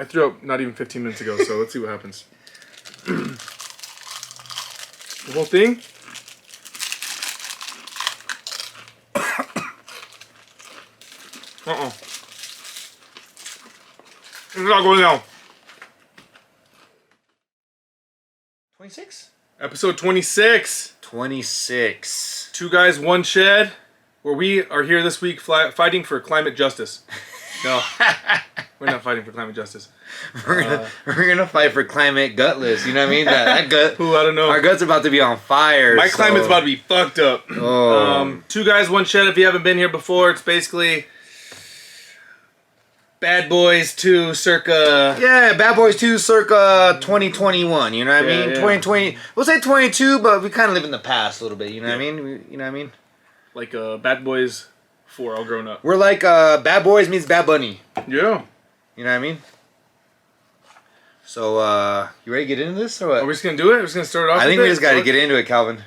I threw up not even 15 minutes ago, so let's see what happens. The whole thing? It's not going down. 26? Episode 26. 26. Two guys, one shed. Where we are here this week fighting for climate justice. No, we're not fighting for climate justice. We're gonna fight for climate gutless. You know what I mean? That gut. Ooh, I don't know. Our guts are about to be on fire. My climate's about to be fucked up. Oh. Two guys, one shed. If you haven't been here before, it's basically Bad Boys 2 circa... Yeah, Bad Boys 2 circa 2021, you know what I mean? Yeah. 2020, we'll say 22, but we kind of live in the past a little bit, you know what I mean? You know what I mean? Like Bad Boys 4 all grown up. We're like Bad Boys meets Bad Bunny. Yeah. You know what I mean? So, you ready to get into this or what? Are we just going to do it? We're just going to start it off I think we just got to get into it, Calvin.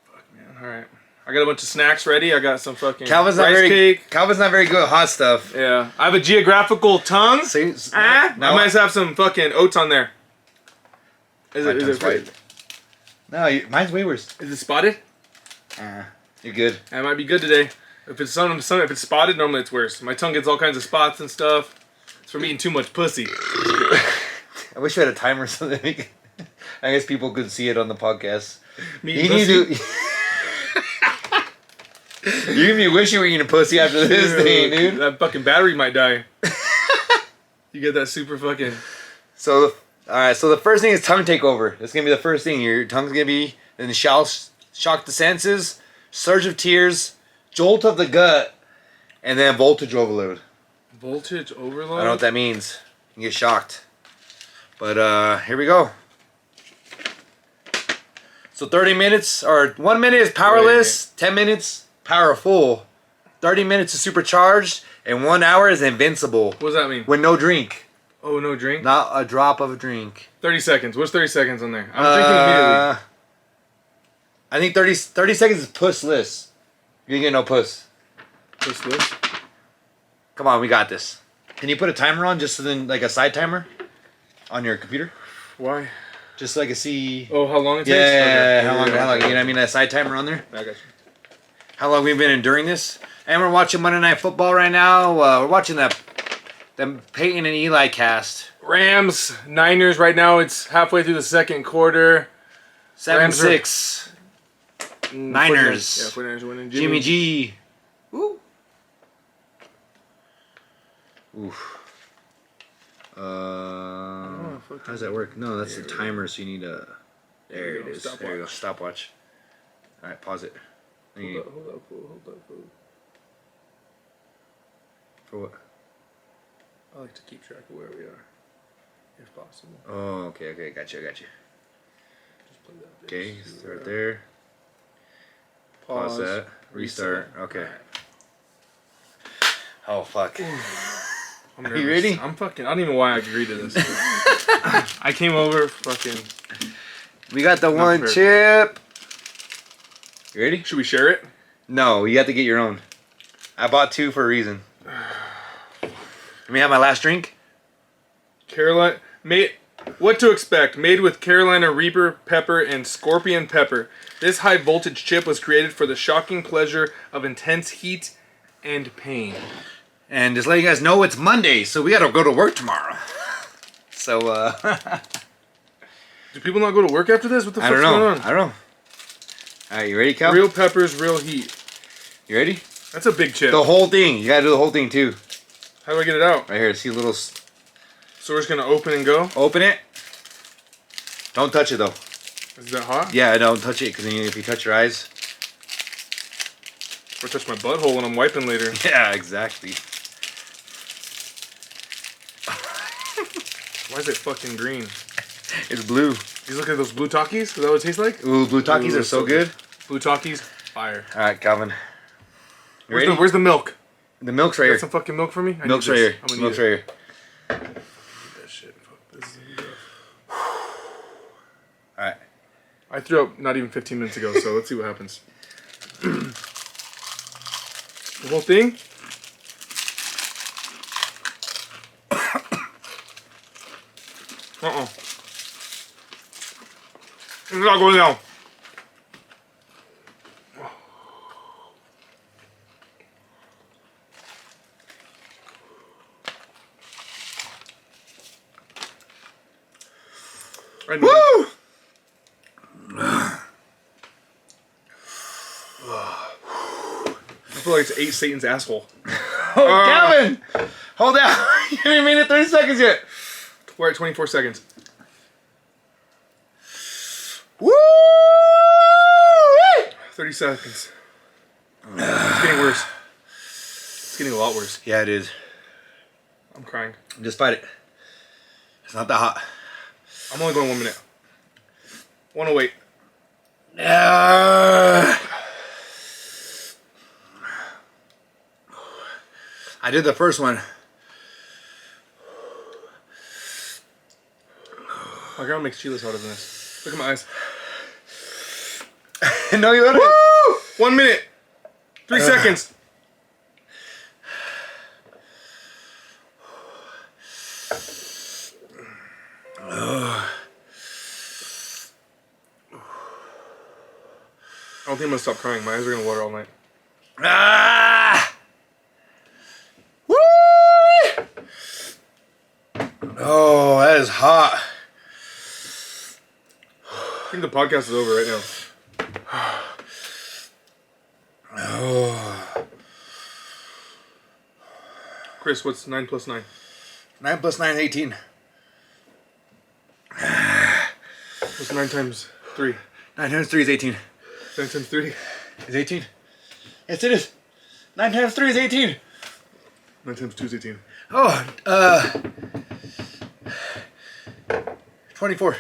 Fuck, man. All right. I got a bunch of snacks ready. I got some fucking Calvin's rice cake. Calvin's not very good at hot stuff. Yeah. I have a geographical tongue. See, I might have some fucking oats on there. Is it right? No, mine's way worse. Is it spotted? You're good. I might be good today. If it's if it's spotted, normally it's worse. My tongue gets all kinds of spots and stuff. It's from eating too much pussy. I wish we had a timer so that we could, I guess people could see it on the podcast. Me You need to. You're gonna be wishing you were eating pussy after this thing, dude. That fucking battery might die. You get that super fucking... So, alright, so the first thing is tongue takeover. That's gonna be the first thing. Your tongue's gonna be in the shock the senses, surge of tears, jolt of the gut, and then voltage overload. Voltage overload? I don't know what that means. You get shocked. But, here we go. So 30 minutes, or 1 minute is powerless, 10 minutes powerful, 30 minutes is supercharged, and 1 hour is invincible. What does that mean? With no drink. Oh, no drink? Not a drop of a drink. 30 seconds. What's 30 seconds on there? I'm drinking immediately. I think 30 seconds is pussless. You get no puss. Pussless? Come on, we got this. Can you put a timer on, just so then, like a side timer on your computer? Why? Just so I can see. Oh, how long it takes? Yeah, Okay. how long, you know what I mean? A side timer on there? I got you. How long we've been enduring this. And we're watching Monday Night Football right now. We're watching the Peyton and Eli cast. Rams, Niners right now. It's halfway through the second quarter. 7-6. Niners. Yeah, 49ers are winning. Jimmy G. Woo. Oof. How does that work? No, that's the timer, so you need a... There it is. There you go. Stopwatch. Alright, pause it. Hold up, fool. For what? I like to keep track of where we are, if possible. Oh, okay, got you. Just play that. Okay, start there. Pause that. Restart. Okay. Right. Oh, fuck. I'm Are you ready? I don't even know why I agreed to this. I came over, fucking... We got the one prepared. chip. You ready? Should we share it? No, you have to get your own. I bought two for a reason. Let me have my last drink. What to expect? Made with Carolina Reaper pepper and scorpion pepper. This high voltage chip was created for the shocking pleasure of intense heat and pain. And just letting you guys know it's Monday, so we gotta go to work tomorrow. So, Do people not go to work after this? What the fuck's going on? I don't know. Alright, you ready, Cal? Real peppers, real heat. You ready? That's a big chip. The whole thing. You gotta do the whole thing, too. How do I get it out? Right here. See a little... So we're just gonna open and go? Open it. Don't touch it, though. Is that hot? Yeah, don't touch it, because if you touch your eyes... Or touch my butthole when I'm wiping later. Yeah, exactly. Why is it fucking green? It's blue. You look at those blue Takis? Is that what it tastes like? Ooh, blue Takis are so good. Blue Takis, fire. Alright, Calvin. You ready? Where's the milk? The milk's right You here. got some fucking milk for me? Milk's right here. Milk's right here. That shit. Fuck, this is Alright. I threw up not even 15 minutes ago, so let's see what happens. The whole thing? It's not going down. I know. Woo! I feel like it's ate Satan's asshole. Oh, Kevin! Hold on. You haven't made it 30 seconds yet. We're at 24 seconds. Woo! 30 seconds. It's getting worse. It's getting a lot worse. Yeah, it is. I'm crying. Just fight it. It's not that hot. I'm only going 1 minute. 108. I did the first one. My grandma makes chiles out of this. Look at my eyes. No, you let it. Woo! 1 minute. 3 seconds. I don't think I'm gonna stop crying. My eyes are gonna water all night. Ah! Woo! Oh, that is hot. I think the podcast is over right now. Oh. Chris, what's 9 plus 9? 9 plus 9 is 18. What's 9 times 3? 9 times 3 is 18. 9 times 3? Is 18? Yes, it is. 9 times 3 is 18. 9 times 2 is 18. Oh, 24.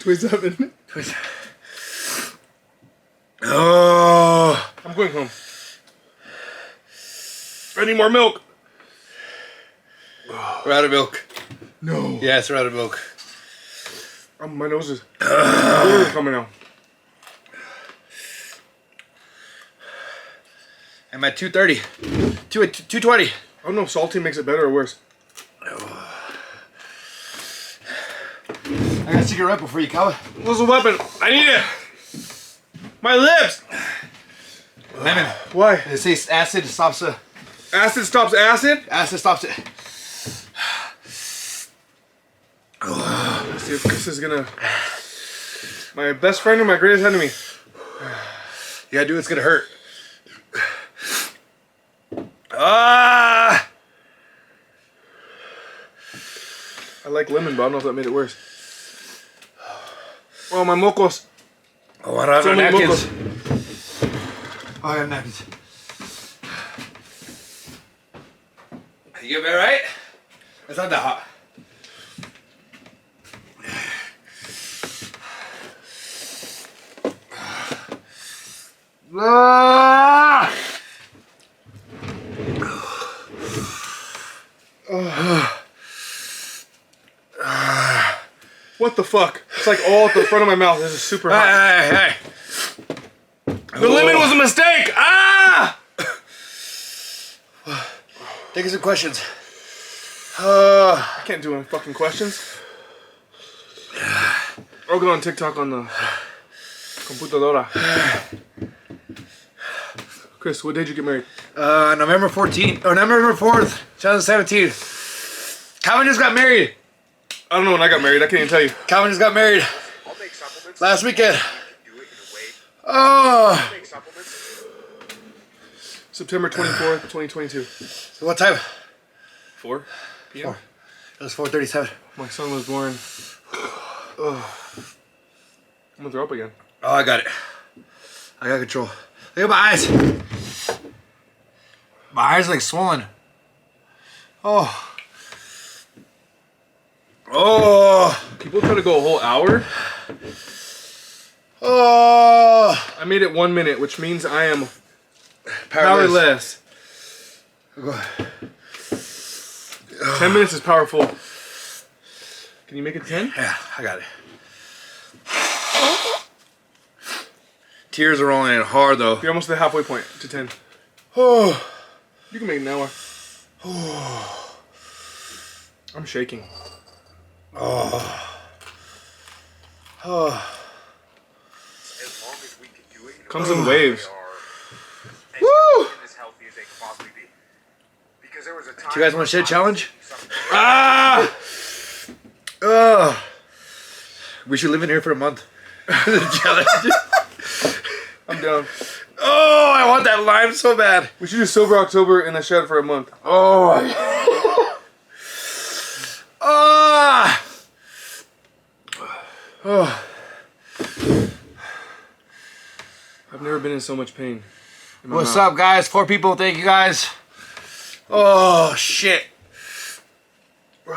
27. 27. Oh. I'm going home. I need more milk. We're out of milk. No. Yes, we're out of milk. My nose is coming out. I'm at 230. 220. I don't know if salty makes it better or worse. I got a secret weapon for you, Calvin. What's a weapon? I need it. My lips. Lemon. Why? They say acid stops the... Acid stops acid? Acid stops it. Let's see if Chris is gonna... My best friend or my greatest enemy? You gotta do it, it's gonna hurt. Ah! I like lemon, but I don't know if that made it worse. Oh, my mocos. Oh, I don't have So no many napkins. mocos. Oh, I have napkins. You get me right? It's not that hot. Ah! What the fuck? It's like all at the front of my mouth. This is super hot. Hey. The lemon was a mistake! Ah! Take us some questions. I can't do any fucking questions. I'll go on TikTok on the computadora. Chris, what day did you get married? November 14th, or November 4th, 2017. Calvin just got married. I don't know when I got married. I can't even tell you. Calvin just got married I'll make supplements. last weekend. Do it in a way. Oh. Make supplements. September 24th, 2022. So what time? 4 p.m. It was 4:37. My son was born. Ugh. I'm gonna throw up again. Oh, I got it. I got control. Look at my eyes. My eyes are like swollen. Oh. Oh. People try to go a whole hour. Oh. I made it 1 minute, which means I am powerless. 10 minutes is powerful. Can you make it 10? Yeah, I got it. Tears are rolling in hard though. You're almost at the halfway point to 10. Oh. You can make it an hour. I'm shaking. Oh. As long as we can do it in a Comes way in that waves. we are as Woo! healthy and as healthy as they can possibly be. Because there was a time Do you guys want to shit challenge? Ah! We should live in here for a month. Challenge. I'm down. Oh, I want that lime so bad. We should do Sober October in the shed for a month. Oh. Ah. Oh. I've never been in so much pain. in my What's mouth. up, guys? 4 people. Thank you, guys. Oh shit. Woo!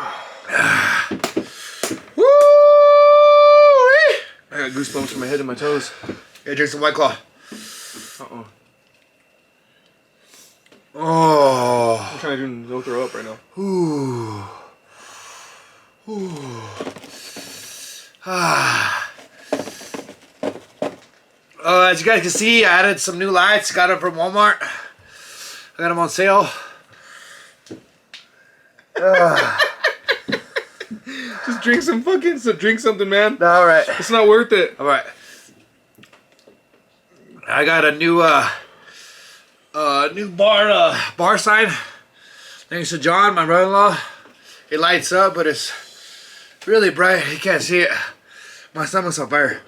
I got goosebumps from my head to my toes. Yeah, drink some White Claw. Uh-oh. Oh. I'm trying to do no throw up right now. Ooh. Ooh. Ah. As you guys can see, I added some new lights. Got them from Walmart. I got them on sale. Just drink some fucking, drink something, man. All right. It's not worth it. All right. I got a new bar sign. Thanks to John, my brother-in-law. It lights up, but it's really bright. You can't see it. My stomach's on fire.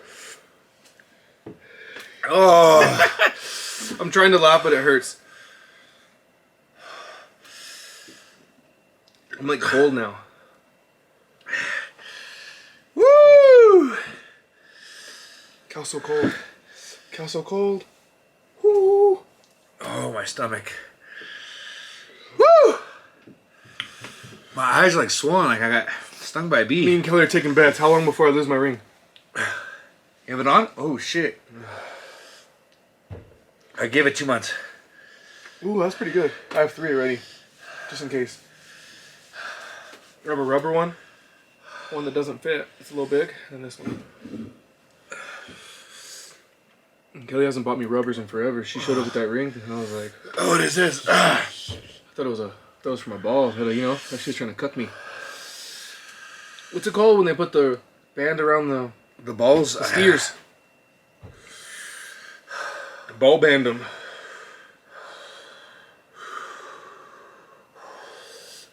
Oh. I'm trying to laugh, but it hurts. I'm like cold now. Woo! Cal's so cold. Cal's so cold. Woo! Oh, my stomach. Woo! My eyes are like swollen, like I got stung by a bee. Me and Kelly are taking bets. How long before I lose my ring? You have it on? Oh, shit. I gave it 2 months. Ooh, that's pretty good. I have 3 already, just in case. I have a rubber one that doesn't fit. It's a little big, and this one. And Kelly hasn't bought me rubbers in forever. She showed up with that ring, and I was like, Oh, what is this? I thought it was for my balls. But, you know, like she's trying to cuck me. What's it called when they put the band around The balls? the steers? Ball band them.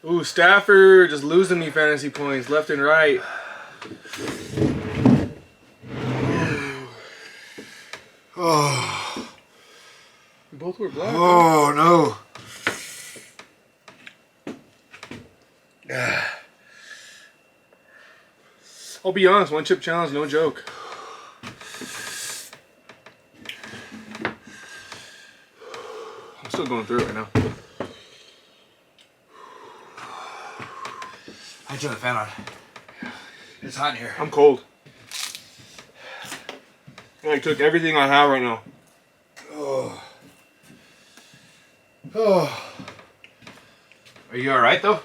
Ooh, Stafford just losing me fantasy points left and right. Oh. We both were black. Huh? Oh, no. I'll be honest, 1 chip challenge, no joke. I'm still going through it right now. I turned the fan on. It's hot in here. I'm cold. I took everything I have right now. Oh. Oh. Are you alright, though?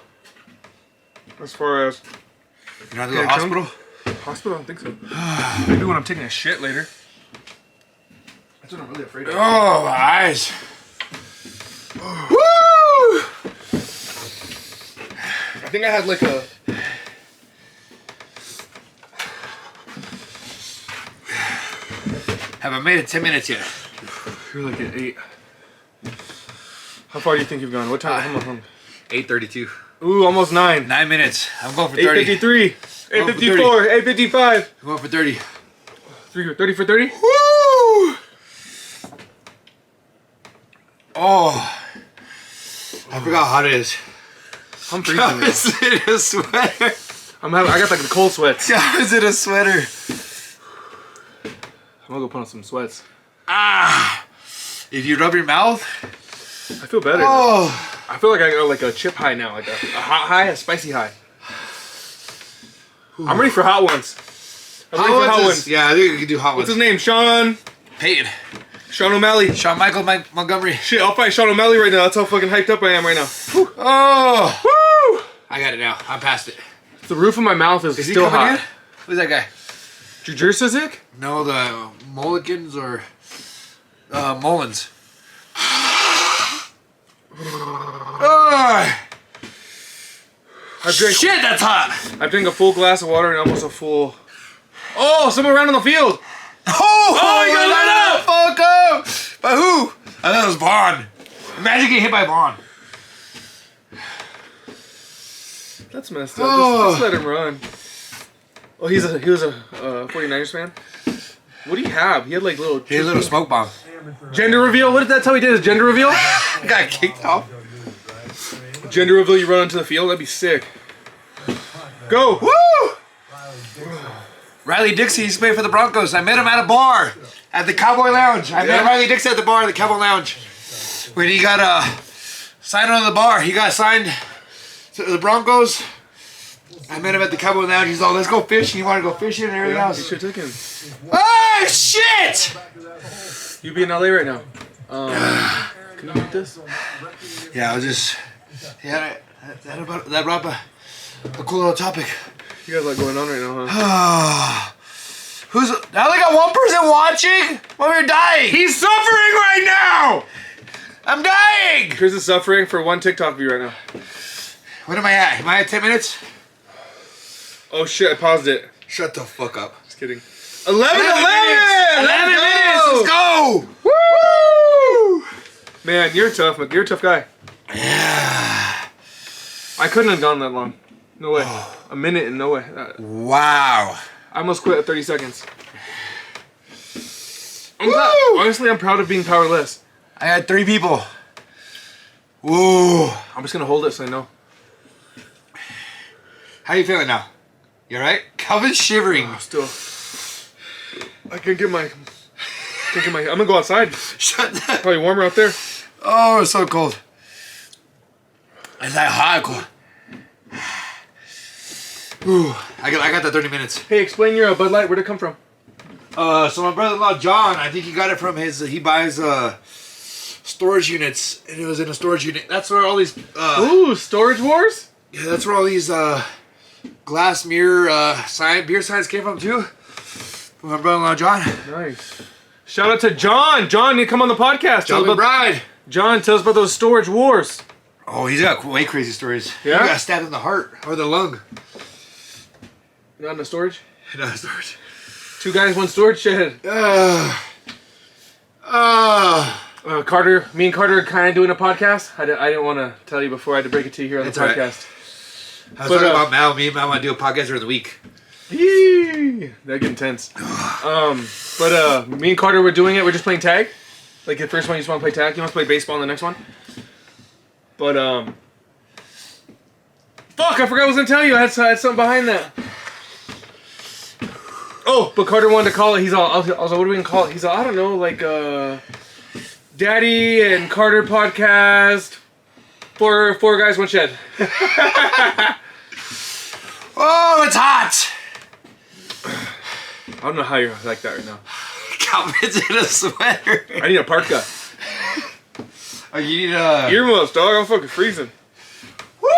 As far as You're not going to the hospital? hospital, I don't think so. Maybe when I'm taking a shit later. That's what I'm really afraid of. Oh, my eyes. Woo! I think I had like a. Haven't made it 10 minutes yet. You're like at 8. How far do you think you've gone? What time? How long? 8:32. Ooh, almost 9. 9 minutes. I'm going for 30. 8:53. 8:54. 8:55. I'm going for 30. 30 for 30? Woo! Oh. I forgot how hot it is. I'm freezing now. Is it a sweater? I got like the cold sweats. How is it a sweater? I'm gonna go put on some sweats. Ah! If you rub your mouth. I feel better. Oh. I feel like I got like a chip high now, like a hot high, a spicy high. I'm ready for hot ones. I'm ready for hot ones. Yeah, I think we can do hot What's his ones. name? Sean O'Malley. Shawn Michaels Montgomery. Shit, I'll fight Sean O'Malley right now. That's how fucking hyped up I am right now. Whew. Oh. Woo! I got it now. I'm past it. The roof of my mouth is He still coming hot. in? Who's that guy? Jujursizik? No, the Mulligans or Mullins. I've drank Shit, that's hot. a full glass of water and almost a full Oh, someone ran on the field. Oh, he got lit up! Fuck up! By who? I thought it was Vaughn. Imagine getting hit by Vaughn. That's messed up. Just let him run. Oh, he was a 49ers fan? What do you have? He had like little... He had a little smoke bomb. Gender reveal? What if that's how he did his gender reveal? Got kicked off. Gender reveal, you run onto the field? That'd be sick. Go! Woo! Riley Dixie used to play for the Broncos. I met him at a bar at the Cowboy Lounge. I met Riley Dixie at the bar at the Cowboy Lounge. When he got signed on the bar, he got signed to the Broncos. I met him at the Cowboy Lounge. He's all, let's go fishing. He wanted to go fishing and everything You else. should have taken him. Oh, shit! You be in LA right now. Can you beat this? Yeah, I was just... Yeah, that brought up a cool little topic. You got a lot going on right now, huh? I only got one person watching? Well, we're dying. He's suffering right now! I'm dying. Chris is suffering for one TikTok view right now. What am I at? Am I at 10 minutes? Oh shit, I paused it. Shut the fuck up. Just kidding. 11 minutes. Let's go. Woo! Man, you're tough. You're a tough guy. Yeah. I couldn't have gone that long. No way. A minute and no way. Wow. I almost quit at 30 seconds. Honestly, I'm proud of being powerless. I had 3 people. Woo. I'm just gonna hold it so I know. How you feeling now? You alright? Calvin's shivering. Still. I can't get my... I'm gonna go outside. Shut that. Probably warmer out there. Oh, it's so cold. It's like hot cold. Ooh, I got that 30 minutes. Hey, explain your Bud Light. Where'd it come from? So my brother-in-law John, I think he got it from his. He buys storage units, and it was in a storage unit. That's where all these. Ooh, Storage Wars? Yeah, that's where all these glass mirror beer signs came from too. From my brother-in-law John. Nice. Shout out to John. John, you come on the podcast. John McBride. John, tell us about those Storage Wars. Oh, he's got way crazy stories. Yeah? He got stabbed in the heart or the lung. Not in the storage? No, storage. 2 guys, 1 storage shed. Carter, me and Carter are kind of doing a podcast. I didn't want to tell you before. I had to break it to you here on the That's podcast. I was talking about Mal. Me and Mal want to do a podcast during the week. Yee! That get intense. Me and Carter were doing it. We're just playing tag. Like the first one, you just want to play tag. You want to play baseball in the next one. But fuck! I forgot I was gonna tell you. I had something behind that. Oh, but Carter wanted to call it. He's all. I was like, what are we gonna call it? He's all. I don't know, like Daddy and Carter podcast. Four guys, 1 shed. Oh, it's hot. I don't know how you're like that right now. Calvin's in a sweater. I need a parka. Oh, you need a... Earmuffs, dog. I'm fucking freezing. Woo!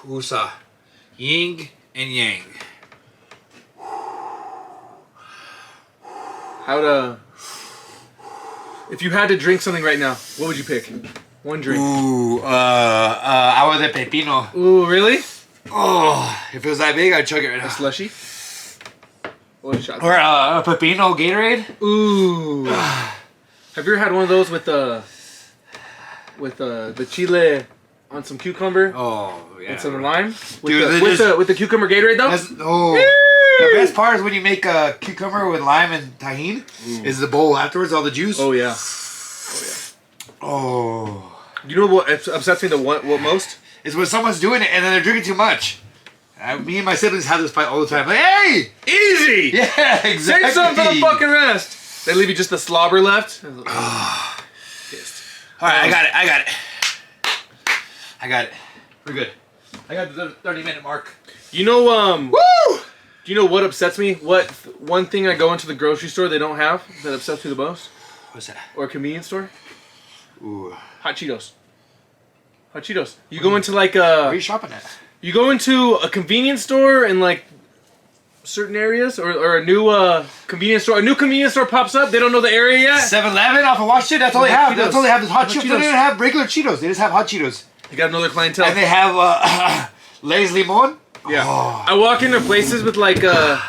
Woosah. Yin and yang. If you had to drink something right now, what would you pick? One drink. Ooh, agua de pepino. Ooh, really? Oh, if it was that big, I'd chug it right now. A slushy? Or a shot? Or a pepino Gatorade. Ooh. Have you ever had one of those with the chile on some cucumber Oh, yeah. and some lime? Dude, With the cucumber Gatorade though? The best part is when you make a cucumber with lime and tahini, is the bowl afterwards, all the juice. Oh yeah. Oh. You know what upsets me what most? Is when someone's doing it and then they're drinking too much. Me and my siblings have this fight all the time. Like, hey! Easy! Yeah, exactly. Save some for the fucking rest. They leave you just the slobber left. Pissed. Alright, I got it. We're good. I got the 30-minute mark. You know, Woo! do you know what upsets me? What one thing I go into the grocery store they don't have that upsets me the most? What's that? Or a convenience store? Ooh. Hot Cheetos. Hot Cheetos. You go into like a... Where are you shopping at? You go into a convenience store in like certain areas, or a new convenience store. A new convenience store pops up. They don't know the area yet. 7-Eleven off of Washington. That's all they have. That's all they have is hot Cheetos. They don't even have regular Cheetos. They just have hot Cheetos. You got another clientele. And they have Les Limon. Yeah. Oh. I walk into places with like a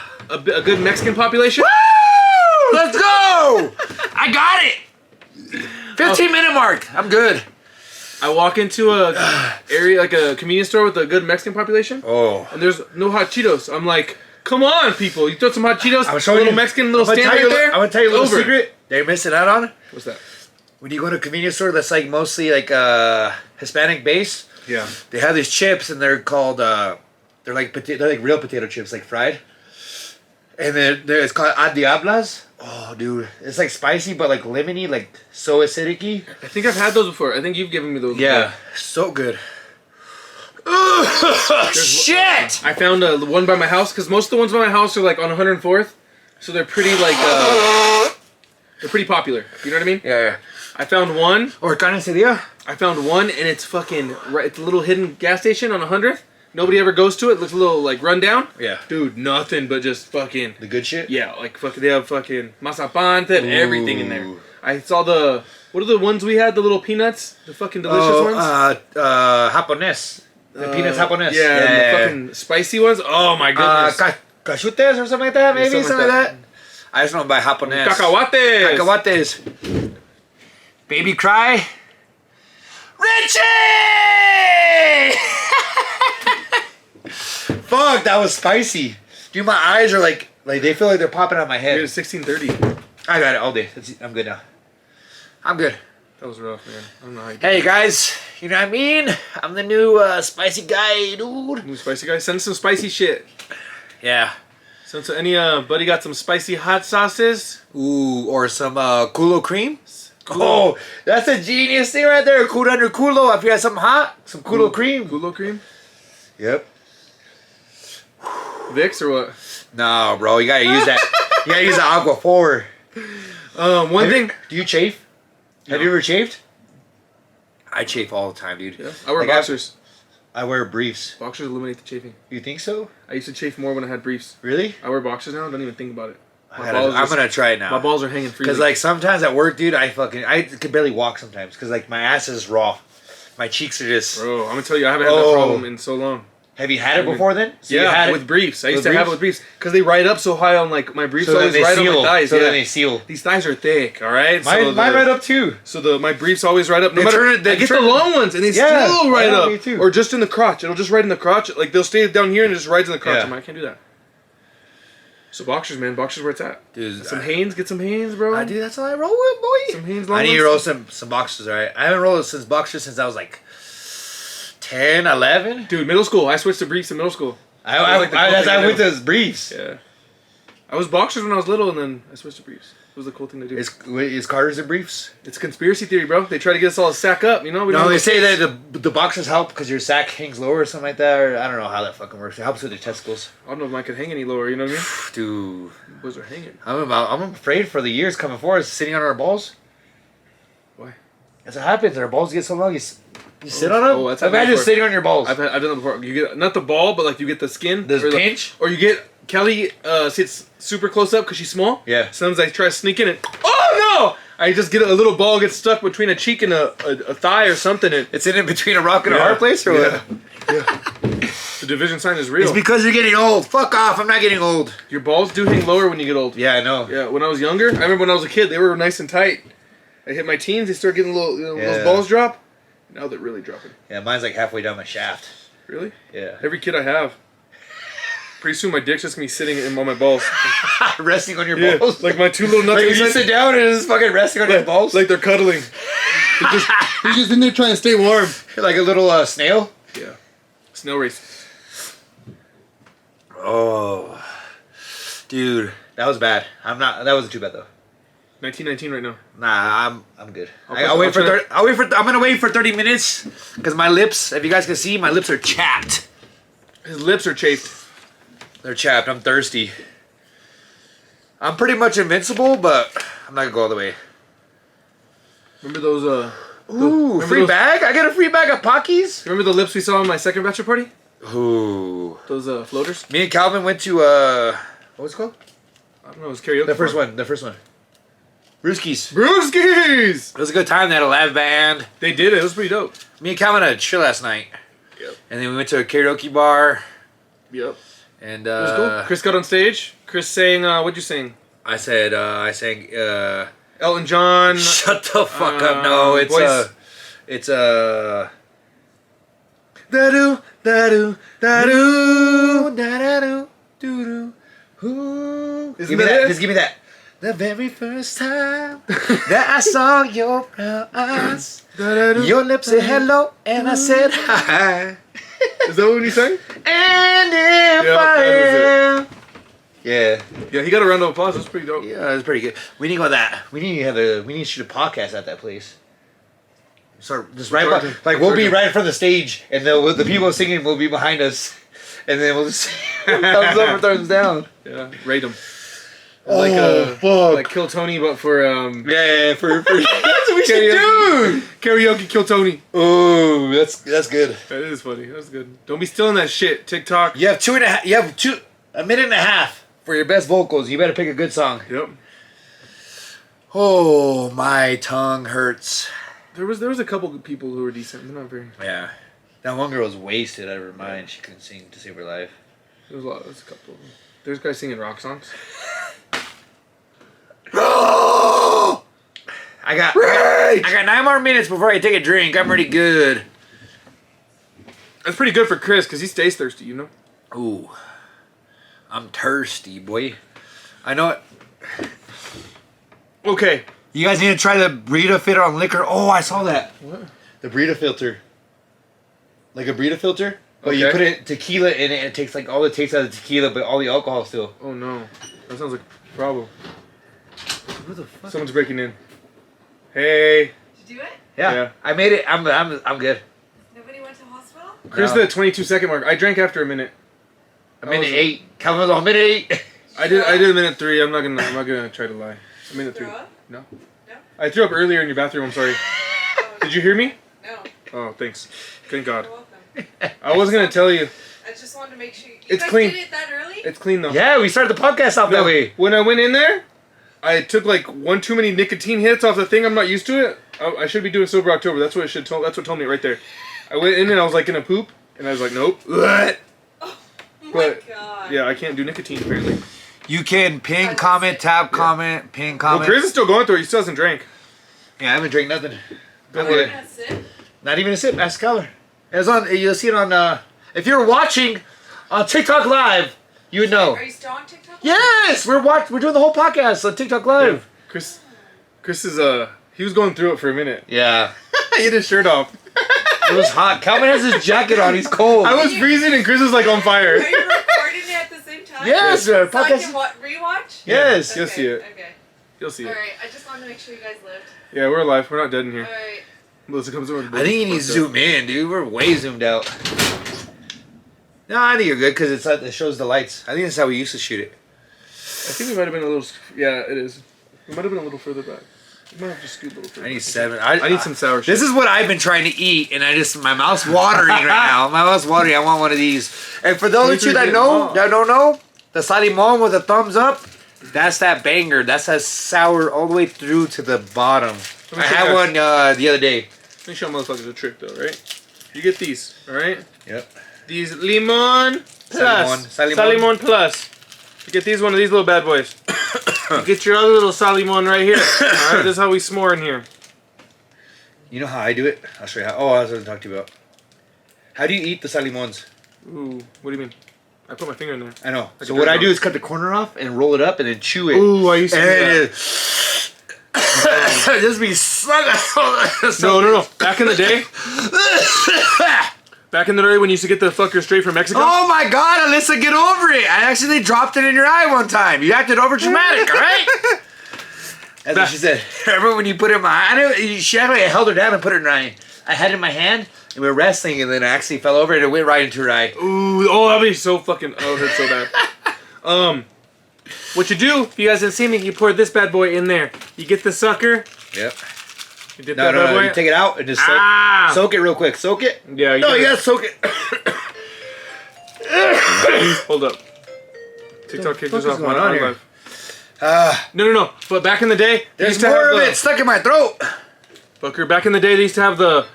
good Mexican population. Woo! Let's go! I got it. 15-minute mark. I'm good. I walk into a area like a convenience store with a good Mexican population. Oh. And there's no hot Cheetos. I'm like, come on, people! You throw some hot Cheetos. I'm A showing little you. Mexican little I'm gonna stand tell right you, there. I'm gonna tell you a little Over. secret. They're missing out on. What's that? When you go to a convenience store that's like mostly like Hispanic based, Yeah. they have these chips and they're called they're like real potato chips, like fried. And then it's called a diablas. Oh, dude, it's like spicy but like lemony, like so acidic-y. I think I've had those before. I think you've given me those. Yeah, before. so good. Shit! I found one by my house because most of the ones by my house are like on 104th, so they're pretty like they're pretty popular. You know what I mean? Yeah. I found one. Or carniceria. I found one, and it's fucking right. It's a little hidden gas station on 100th. Nobody ever goes to it. Looks a little like run down. Yeah. Dude, nothing but just fucking. The good shit. Yeah, like fucking. They have fucking mazapan. They have everything in there. Ooh. I saw the. What are the ones we had? The little peanuts. The fucking delicious ones. Japonés. The peanuts japonés. Yeah, the fucking spicy ones. Oh my goodness. Cachutes or something like that, maybe? Yeah, something like that. I just know by japonés. Cacahuates. Cacahuates. Baby cry. Richie! Fuck, that was spicy. Dude, my eyes are like they feel like they're popping out of my head. Here's 1630. I got it all day. I'm good now. I'm good. That was rough, man. I don't know how you Hey guys, you know what I mean? I'm the new spicy guy, dude. New spicy guy. Send some spicy shit. Yeah. Since any buddy got some spicy hot sauces. Ooh, or some culo cream. Oh, that's a genius thing right there. Cool under culo. If you had something hot, some culo cream. Culo cream? Yep. Vicks or what? No, bro, you gotta use that. You gotta use the aqua forward. One thing. Do you chafe? Have No. you ever chafed? I chafe all the time, dude. Yeah, I wear Like, boxers. I wear briefs. Boxers eliminate the chafing. You think so? I used to chafe more when I had briefs. Really? I wear boxers now. Don't even think about it. I'm gonna try it now. My balls are hanging free. Cause like sometimes at work, dude, I can barely walk sometimes. Cause like my ass is raw, my cheeks are just. Bro, I'm gonna tell you, I haven't had that Oh. problem in so long. Have you had it before then? So you Yeah, had with it briefs. I used with to have it with briefs because they ride up so high on like my briefs. so that Always they ride on seal. my thighs. So Yeah. then they seal. These thighs are thick. All right. Mine right up too. So my briefs always ride up. No They matter, turn it- they I get turn- the long ones and they Yeah, still ride yeah, up. me too. Or just in the crotch. It'll just ride in the crotch. Like they'll stay down here and it just rides in the crotch. Yeah. I'm like, I can't do that. So boxers, man. Boxers where it's at. Dude, Some Hanes. Get some Hanes, bro. I do. That's all I roll with, boy. Some Hanes long I need to ones. roll some boxers, alright? I haven't rolled since boxers since I was like 10, 11. Dude, middle school. I switched to briefs in middle school. I like the cool thing I to went do. to briefs. Yeah. I was boxers when I was little and then I switched to briefs. It was a cool thing to do. Is Carter's in briefs? It's a conspiracy theory, bro. They try to get us all to sack up, you know? We No, don't they know say what that the boxers help because your sack hangs lower or something like that. Or I don't know how that fucking works. It helps with your testicles. I don't know if mine could hang any lower, you know what I mean? Dude, Boys are hanging. I'm afraid for the years coming forward, sitting on our balls. Why? That's what happens. Our balls get so long. You sit on them. Oh, that's happened Imagine before. sitting on your balls. I've done that before. You get not the ball, but like you get the skin. Does or the- pinch? Or you get Kelly sits super close up because she's small. Yeah. Sometimes I try to sneak in and oh no! I just get a little ball gets stuck between a cheek and a thigh or something. And It's in between a rock and a Yeah. hard place, or Yeah. what? the division sign is real. It's because you're getting old. Fuck off! I'm not getting old. Your balls do hang lower when you get old. Yeah, I know. Yeah, when I was younger, I remember when I was a kid, they were nice and tight. I hit my teens, they start getting a little, Yeah. those balls drop. Now they're really dropping. Yeah, mine's like halfway down my shaft. Really? Yeah. Every kid I have. Pretty soon my dick's just gonna be sitting on my balls. Resting on your Yeah, balls. like my two little nuts. Like if you inside- sit down and it's fucking resting on your balls. Like they're cuddling. They're just in there trying to stay warm. Like a little snail. Yeah. Snail race. Oh, dude, that was bad. That wasn't too bad though. 1919 right now. Nah, I'm good. Okay, I'll wait for I'll I'm gonna wait for 30 minutes because my lips, if you guys can see, my lips are chapped. His lips are chafed. They're chapped. I'm thirsty. I'm pretty much invincible, but I'm not gonna go all the way. Remember those Ooh, remember free those- bag? I got a free bag of Pockies? remember the lips we saw on my second bachelor party? Ooh. Those floaters? Me and Calvin went to what was it called? I don't know, it was karaoke. The first bar. one. The first one. Brewskis. Brewskis! It was a good time. They had a live band. They did it. It was pretty dope. Me and Calvin had a chill last night. Yep. And then we went to a karaoke bar. Yep. And It was cool. Chris got on stage. Chris sang, what'd you sing? I sang Elton John. Shut the fuck up. No, it's Boys. it's da-do, da-do, da-do, da-da-do, doo-doo, ooh. Isn't Give me that that. it? Just give me that. The very first time that I saw your brown eyes, your lips said hello, and I said hi. Is that what you sang? And if Yep, I that am. Yeah. Yeah, he got a round of applause. That's pretty dope. Yeah, it was pretty good. We need to go to that. We need to shoot a podcast at that place. So just right by, like we'll be right in front of the stage, and the people singing will be behind us, and then we'll just thumbs up or thumbs down. Yeah, rate him. Oh, fuck. Like Kill Tony, but for Yeah, for that's what we should do. Karaoke Kill Tony. Oh, that's good. That is funny. That's good. Don't be stealing that shit. TikTok. You have a minute and a half for your best vocals. You better pick a good song. Yep. Oh, my tongue hurts. There was a couple of people who were decent. They're not very. Yeah. That one girl was wasted out of her mind. She couldn't sing to save her life. There was a lot. There was a couple of them. There's guys singing rock songs. I got 9 more minutes before I take a drink. I'm pretty good. That's pretty good for Chris because he stays thirsty, you know? Ooh. I'm thirsty, boy. I know it. Okay. You guys need to try the Brita filter on liquor. Oh, I saw that. What? The Brita filter. Like a Brita filter? But Okay. you put tequila in it and it takes like all the taste out of the tequila, but all the alcohol still. Oh no. That sounds like a problem. What the fuck? Someone's breaking in. Hey. Did you do it? Yeah. Yeah. I made it. I'm good. Nobody went to hospital? Chris No. did the 22-second mark. I drank after a minute. A minute 8. Calvin was on minute 8. I did a minute 3. I'm not gonna try to lie. A minute 3. Throw up? No. No? I threw up earlier in your bathroom. I'm sorry. Did you hear me? No. Oh, thanks. Thank God. You're welcome. I was gonna tell you. I just wanted to make sure you It's guys clean. did it that early? It's clean though. Yeah, we started the podcast off No, that way. when I went in there, I took like one too many nicotine hits off the thing. I'm not used to it. I should be doing sober October. That's what it should. That's what told me right there. I went in and I was like gonna poop, and I was like, nope. Oh my But, god. yeah, I can't do nicotine apparently. You can pin, comment, tab, comment, pin, comment. Well, Chris is still going through it. He still hasn't drank. Yeah, I haven't drank nothing. Don't Oh, worry. you're gonna sit? Not even a sip. Ask Color. It's on. You'll see it on. If you're watching on TikTok Live, you would know. Are you still on TikTok? Yes, we're doing the whole podcast on TikTok Live. Chris is he was going through it for a minute. Yeah, He had his shirt off. it was hot. Calvin has his jacket on. He's cold. I was freezing and Chris was like on fire. Are you recording it at the same time? Yes, So I podcast. can rewatch? Yes. You'll see it. Okay. You'll see it. Alright, I just wanted to make sure you guys lived. Yeah, we're alive. We're not dead in here. Alright. Melissa comes over. I think you need to zoom in, dude. We're way zoomed out. No, I think you're good because it shows the lights. I think that's how we used to shoot it. I think we might have been a little. Yeah, it is. We might have been a little further back. We might have to scoot a little further. I need back. 7. I need some sour shit. This is what I've been trying to eat, and my mouth's watering right now. My mouth's watering. I want one of these. And for those of you that don't know, the salimon with a thumbs up, that's that banger. That's that sour all the way through to the bottom. I had one the other day. Let me show motherfuckers a trick though, right? You get these, alright? Yep. These Limon Plus. Salimon. Salimon Plus. You get these one of these little bad boys. You get your other little Salimon right here. Alright, this is how we s'more in here. You know how I do it? I'll show you how. Oh, I was going to talk to you about. How do you eat the salimons? Ooh, what do you mean? I put my finger in there. I know. Like So a what I dog. do is cut the corner off and roll it up and then chew it. Ooh, I used to do And that. just be No. Back in the day, when you used to get the fucker straight from Mexico. Oh my God, Alyssa, get over it! I accidentally dropped it in your eye one time. You acted over dramatic, alright? That's what she said. Remember when you put it in my eye? She actually held her down and put it in her eye. I had it in my hand and we were wrestling and then I actually fell over and it went right into her eye. Ooh, oh, that'd be so fucking. Oh, it hurt so bad. What you do? If you guys didn't see me, you pour this bad boy in there. You get the sucker. Yep. You dip No, that bad boy. you take it out and just soak it real quick. Soak it. Yeah. No, you gotta soak it. Hold up. TikTok kicked us What the fuck off is my going on here? live. No. But back in the day, they There's used to more have of the, it stuck in my throat. Booker, back in the day, they used to have the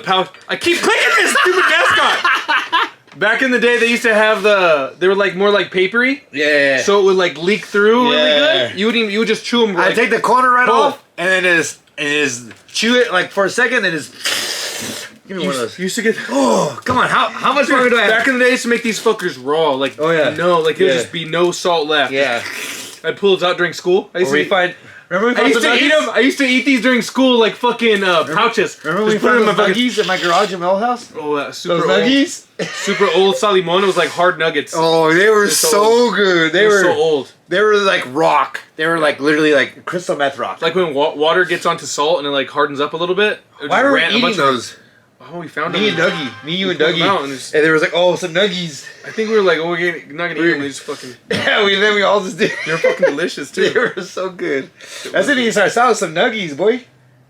pouch. I keep clicking this stupid mascot. Back in the day, they used to have they were like more like papery. Yeah. So it would like leak through really Yeah. good. You would just chew them. I Like, take the corner right pull. off, and then just chew it like for a second, then just give me one of those. You used to get. Oh, come on! How much longer do I have? Back in the day, I used to make these fuckers raw. Like, Oh, yeah. no, like there would Yeah. just be no salt left. Yeah. I'd pull those out during school. I used Or to we find. Remember we I found used some to eat nuggies? them. I used to eat these during school, like fucking pouches. Remember we Just put found them in my those fucking. nuggies in my garage in my old house? Oh, that super Those old, nuggies? super old Salimon. It was like hard nuggets. Oh, they were so so good. They were so old. They were like rock. They were like literally like crystal meth rock. Like when water gets onto salt and it like hardens up a little bit. It why just were we ran a eating bunch of- those? Oh, we found Me them. and Dougie. Me, you, and pulled them out Dougie. and just- And there was like, oh, some nuggies. I think we were like, oh, we're not gonna eat them. We just fucking. Yeah, then we all just did. They're fucking delicious They too. were so good. That's it. You start selling some nuggies, boy.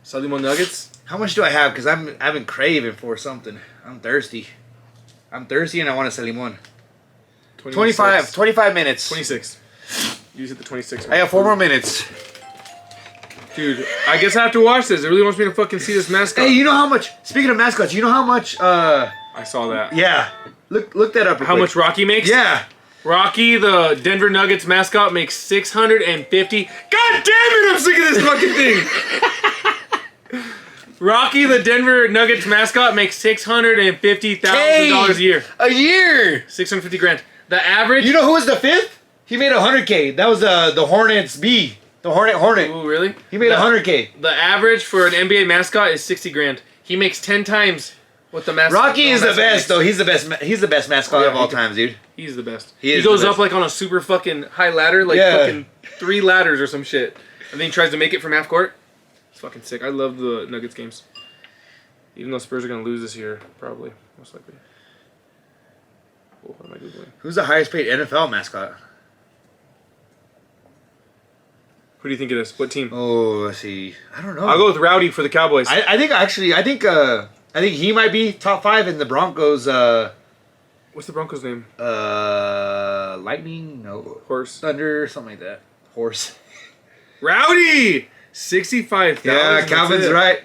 Salimon nuggets. How much do I have? Because I've been craving for something. I'm thirsty. I'm thirsty and I want a salimon. 25 minutes. 26. You hit the 26. I got 4 more minutes. Dude, I guess I have to watch this. It really wants me to fucking see this mascot. Hey, you know how much? Speaking of mascots, you know how much? I saw that. Yeah. Look that up. Real How quick. much Rocky makes? Yeah. Rocky, the Denver Nuggets mascot, makes $650. God damn it! I'm sick of this fucking thing. Rocky, the Denver Nuggets mascot, makes $650,000 a year. A year. 650 grand. The average. You know who was the 5th? He made 100K. That was the Hornets B. The Hornet. Ooh, really? He made 100K. The average for an NBA mascot is 60 grand. He makes 10 times what the mascot. Rocky is the mascot best makes. though. He's the best. He's the best mascot Oh, yeah, of all he- times, dude. He's the best. He He is goes the up best. like on a super fucking high ladder, like Yeah. fucking 3 ladders or some shit. And then he tries to make it from half court. It's fucking sick. I love the Nuggets games. Even though Spurs are going to lose this year, probably. Most likely. Oh, what am I Googling? Who's the highest paid NFL mascot? Who do you think it is? What team? Oh, let's see. I don't know. I'll go with Rowdy for the Cowboys. I think he might be top 5 in the Broncos. What's the Broncos' name? Lightning? No. Horse. Thunder? Something like that. Horse. Rowdy! 65,000. Yeah, that's Calvin's it. right.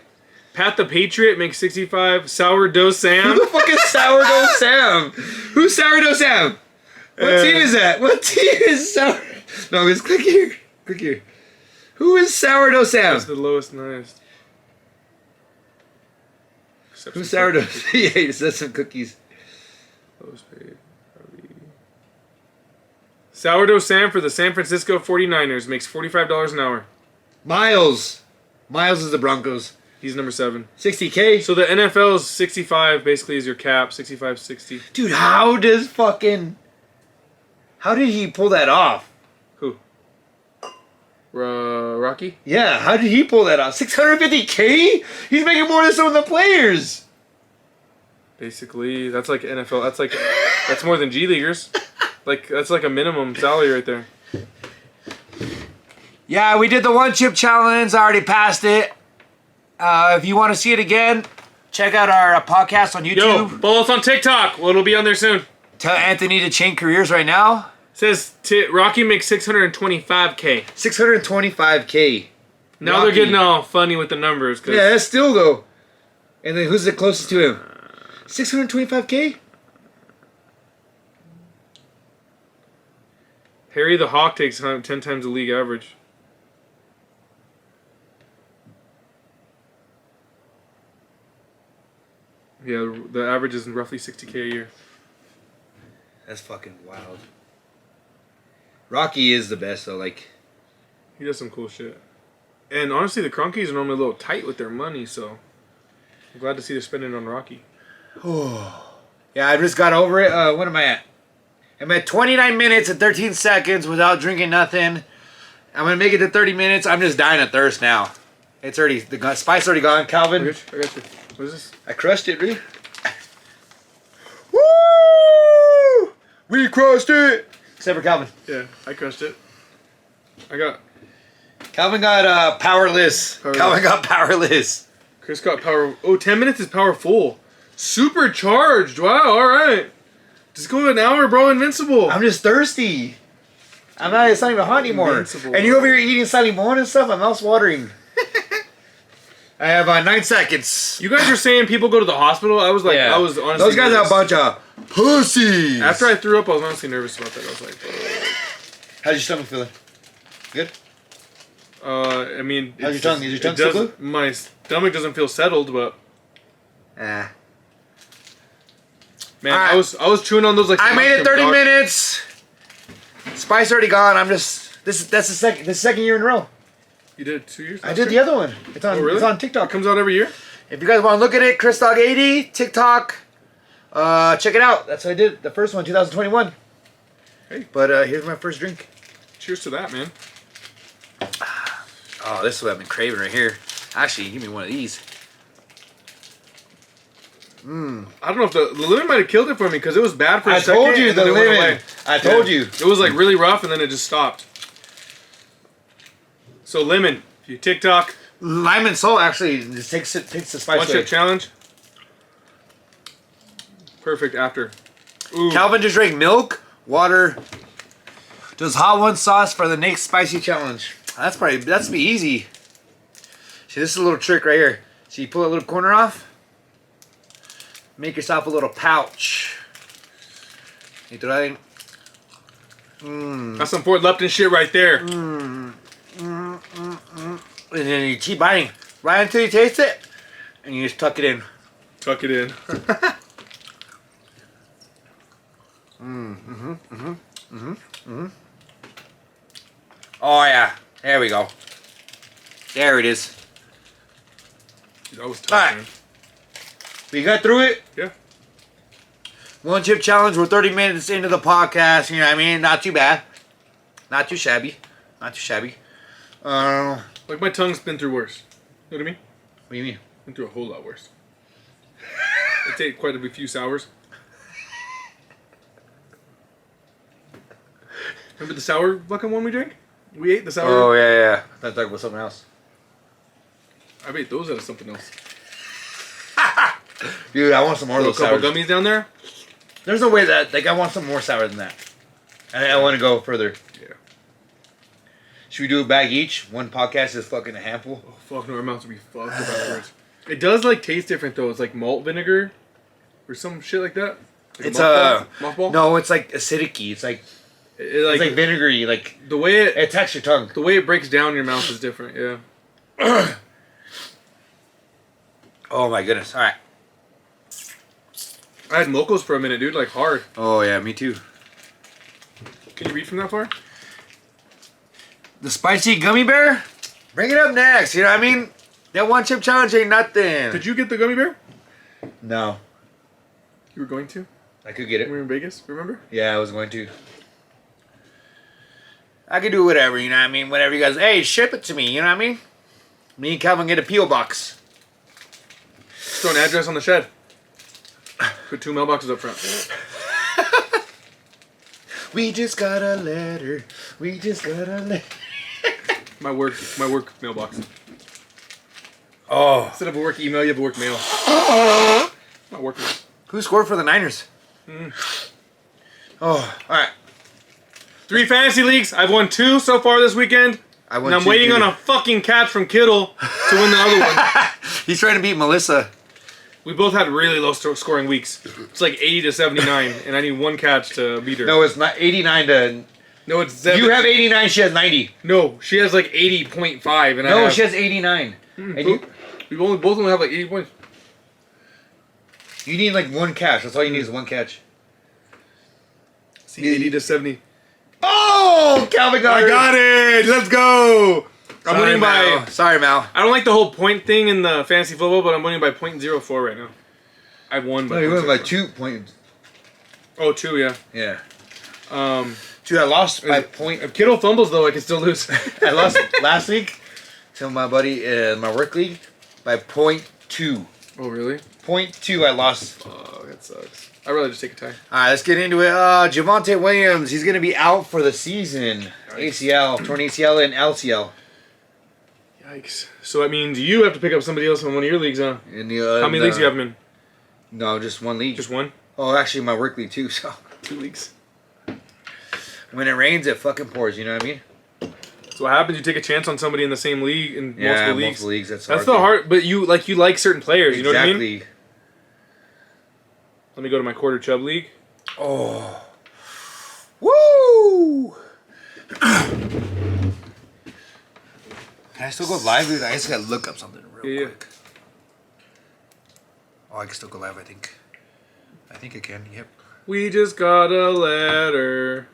Pat the Patriot makes 65. Sourdough Sam. Who the fuck is Sourdough Sam? Who's Sourdough Sam? What team is that? What team is Sourdough? No, just click here. Click here. Who is Sourdough Sam? That's the lowest and highest. Who's Sourdough? Yeah, he just said some cookies. Lowest paid. Sourdough Sam for the San Francisco 49ers makes $45 an hour. Miles. Miles is the Broncos. He's number 7. 60K. So the NFL's 65 basically is your cap, 65, 60. Dude, how did he pull that off? Who? Rocky? Yeah, how did he pull that off? 650K? He's making more than some of the players. Basically, that's like NFL. That's more than G Leaguers. Like that's like a minimum salary right there. Yeah, we did the 1 chip challenge. I already passed it. If you want to see it again, check out our podcast on Yo, YouTube. follow us on TikTok. Well, it'll be on there soon. Tell Anthony to change careers right now. Says Rocky makes 625K. 625K. Now they're getting all funny with the numbers. Cause Yeah, that's still though. And then who's the closest to him? 625K? Harry the Hawk takes 10 times the league average. Yeah, the average is roughly 60K a year. That's fucking wild. Rocky is the best though, like. He does some cool shit. And honestly, the Cronkies are normally a little tight with their money, so I'm glad to see they're spending it on Rocky. Yeah, I just got over it. What am I at? I'm at 29 minutes and 13 seconds without drinking nothing. I'm gonna make it to 30 minutes. I'm just dying of thirst now. It's already, the spice already gone. I Calvin, got you. What is this? I crushed it, dude. Woo! We crushed it! Except for Calvin. Yeah, I crushed it. Calvin got powerless. Powerless. Calvin got powerless. Chris got power. Oh, 10 minutes is power full. Supercharged. Wow, alright. Just go an hour, bro. Invincible. I'm just thirsty. I'm not. It's not even hot anymore. Invincible. And you over here eating salimon and stuff. My mouth's watering. I have 9 seconds. You guys are saying people go to the hospital? I was like, Yeah. I was honestly Those guys are a nervous. bunch of pussies. After I threw up, I was honestly nervous about that. I was like, How's your stomach feeling? Good. I mean, How's your tongue? Is your tongue it still doesn't- My stomach doesn't feel settled, but Ah. man, All right. I was chewing on those like. I made it 30 dog- minutes. Spice already gone. I'm just. That's the second year in a row. You did 2 years. I did the other one. It's on. Oh, really? It's on It TikTok. comes out every year. If you guys want to look at it, ChrisDog80 TikTok. Check it out. That's what I did. The first one, 2021. Hey. But here's my first drink. Cheers to that, man. Oh, this is what I've been craving right here. Actually, give me one of these. I don't know if the lemon might have killed it for me because it was bad for a I second. told you and the then it went lemon. away. I told Yeah. you. It was like really rough and then it just stopped. So lemon, if you TikTok, Lime and salt actually just takes the spice one away. chip challenge. Perfect after. Ooh. Calvin just drank milk, water, does hot one sauce for the next spicy challenge. That's be easy. See, this is a little trick right here. So you pull a little corner off, make yourself a little pouch. You throw that in. That's some Fort Lupton shit right there. And then you keep biting right until you taste it, and you just tuck it in. Tuck it in. Oh yeah, there we go. There it is. That was tough, Alright. man. We got through it. Yeah. One chip challenge. We're 30 minutes into the podcast. You know what I mean? Not too bad. Not too shabby. Not too shabby. What Like my tongue's been through worse. You know what I mean? do you mean? Been through a whole lot worse. It take quite a few sours. Remember the sour fucking one we drank? We ate the sour. Oh yeah. I thought talking about something else. I ate those out of something else. Dude, I want some more of A those couple sours. gummies down there. There's no way that I want some more sour than that. I want to go further. Yeah. Should we do a bag each? One podcast is fucking a handful. Oh fuck no, our mouths would be fucked up afterwards. It does like taste different though. It's like malt vinegar or some shit like that. Like It's mothball? no, it's like acidic-y. It's like It, it's like vinegary. Like the way it attacks your tongue. the way it breaks down in your mouth is different. Yeah. Oh my goodness! All right. I had mocos for a minute, dude. Like hard. Oh yeah, me too. Can you read from that far? The spicy gummy bear. Bring it up next. You know what I mean? That one chip challenge ain't nothing. Did you get the gummy bear? No, You were going to? I could get We it. were in Vegas. Remember? Yeah, I was going to. I could do whatever. You know what I mean? Whatever you guys. Hey, ship it to me. You know what I mean? Me and Calvin get a PO box. Throw an address on the shed. Put 2 mailboxes up front. We just got a letter. We just got a letter. My work mailbox. Oh. Instead of a work email, you have a work mail. Not work mail. Who scored for the Niners? Oh, all right. 3 fantasy leagues. I've won 2 so far this weekend. I won And I'm 2 waiting too. on a fucking catch from Kittle to win the other one. He's trying to beat Melissa. We both had really low scoring weeks. It's like 80 to 79, and I need 1 catch to beat her. No, it's not 89 to. No, it's 7. You have 89. She has 90. No, she has like 80.5, and I No, have... she has 89. And you We both only have like 80 points. need like 1 catch. That's all you need is 1 catch. See, 80 to 70. Oh, Calvin got I got it! Let's go! I'm winning by... Sorry, Mal. I don't like the whole point thing in the fantasy football, but I'm winning by 0.04 right now. I won by... No, you went by 0.04. 2 points. Oh, 2, yeah. Yeah. Dude, I lost by point. If Kittle fumbles, though, I can still lose. I lost last week to my buddy in my work league by 0.2. Oh, really? 0.2 I lost. Oh, that sucks. I'd rather just take a tie. Alright, let's get into it. Javonte Williams, he's going to be out for the season. Yikes. ACL, torn ACL and LCL. Yikes. So that means you have to pick up somebody else in one of your leagues, huh? In the, How many leagues do you have him in? No, just one league. Just one? Oh, actually, my work league too. So, 2 leagues? When it rains, it fucking pours. You know what I mean? So what happens? You take a chance on somebody in the same league in Yeah, multiple leagues. multiple leagues. That's That's the hard. But you like certain players. You know what I mean? Exactly. Let me go to my quarter chub league. Oh. Woo! Can I still go live, dude? I just gotta look up something real quick. Oh, I can still go live, I think. I think I can, yep. We just got a letter.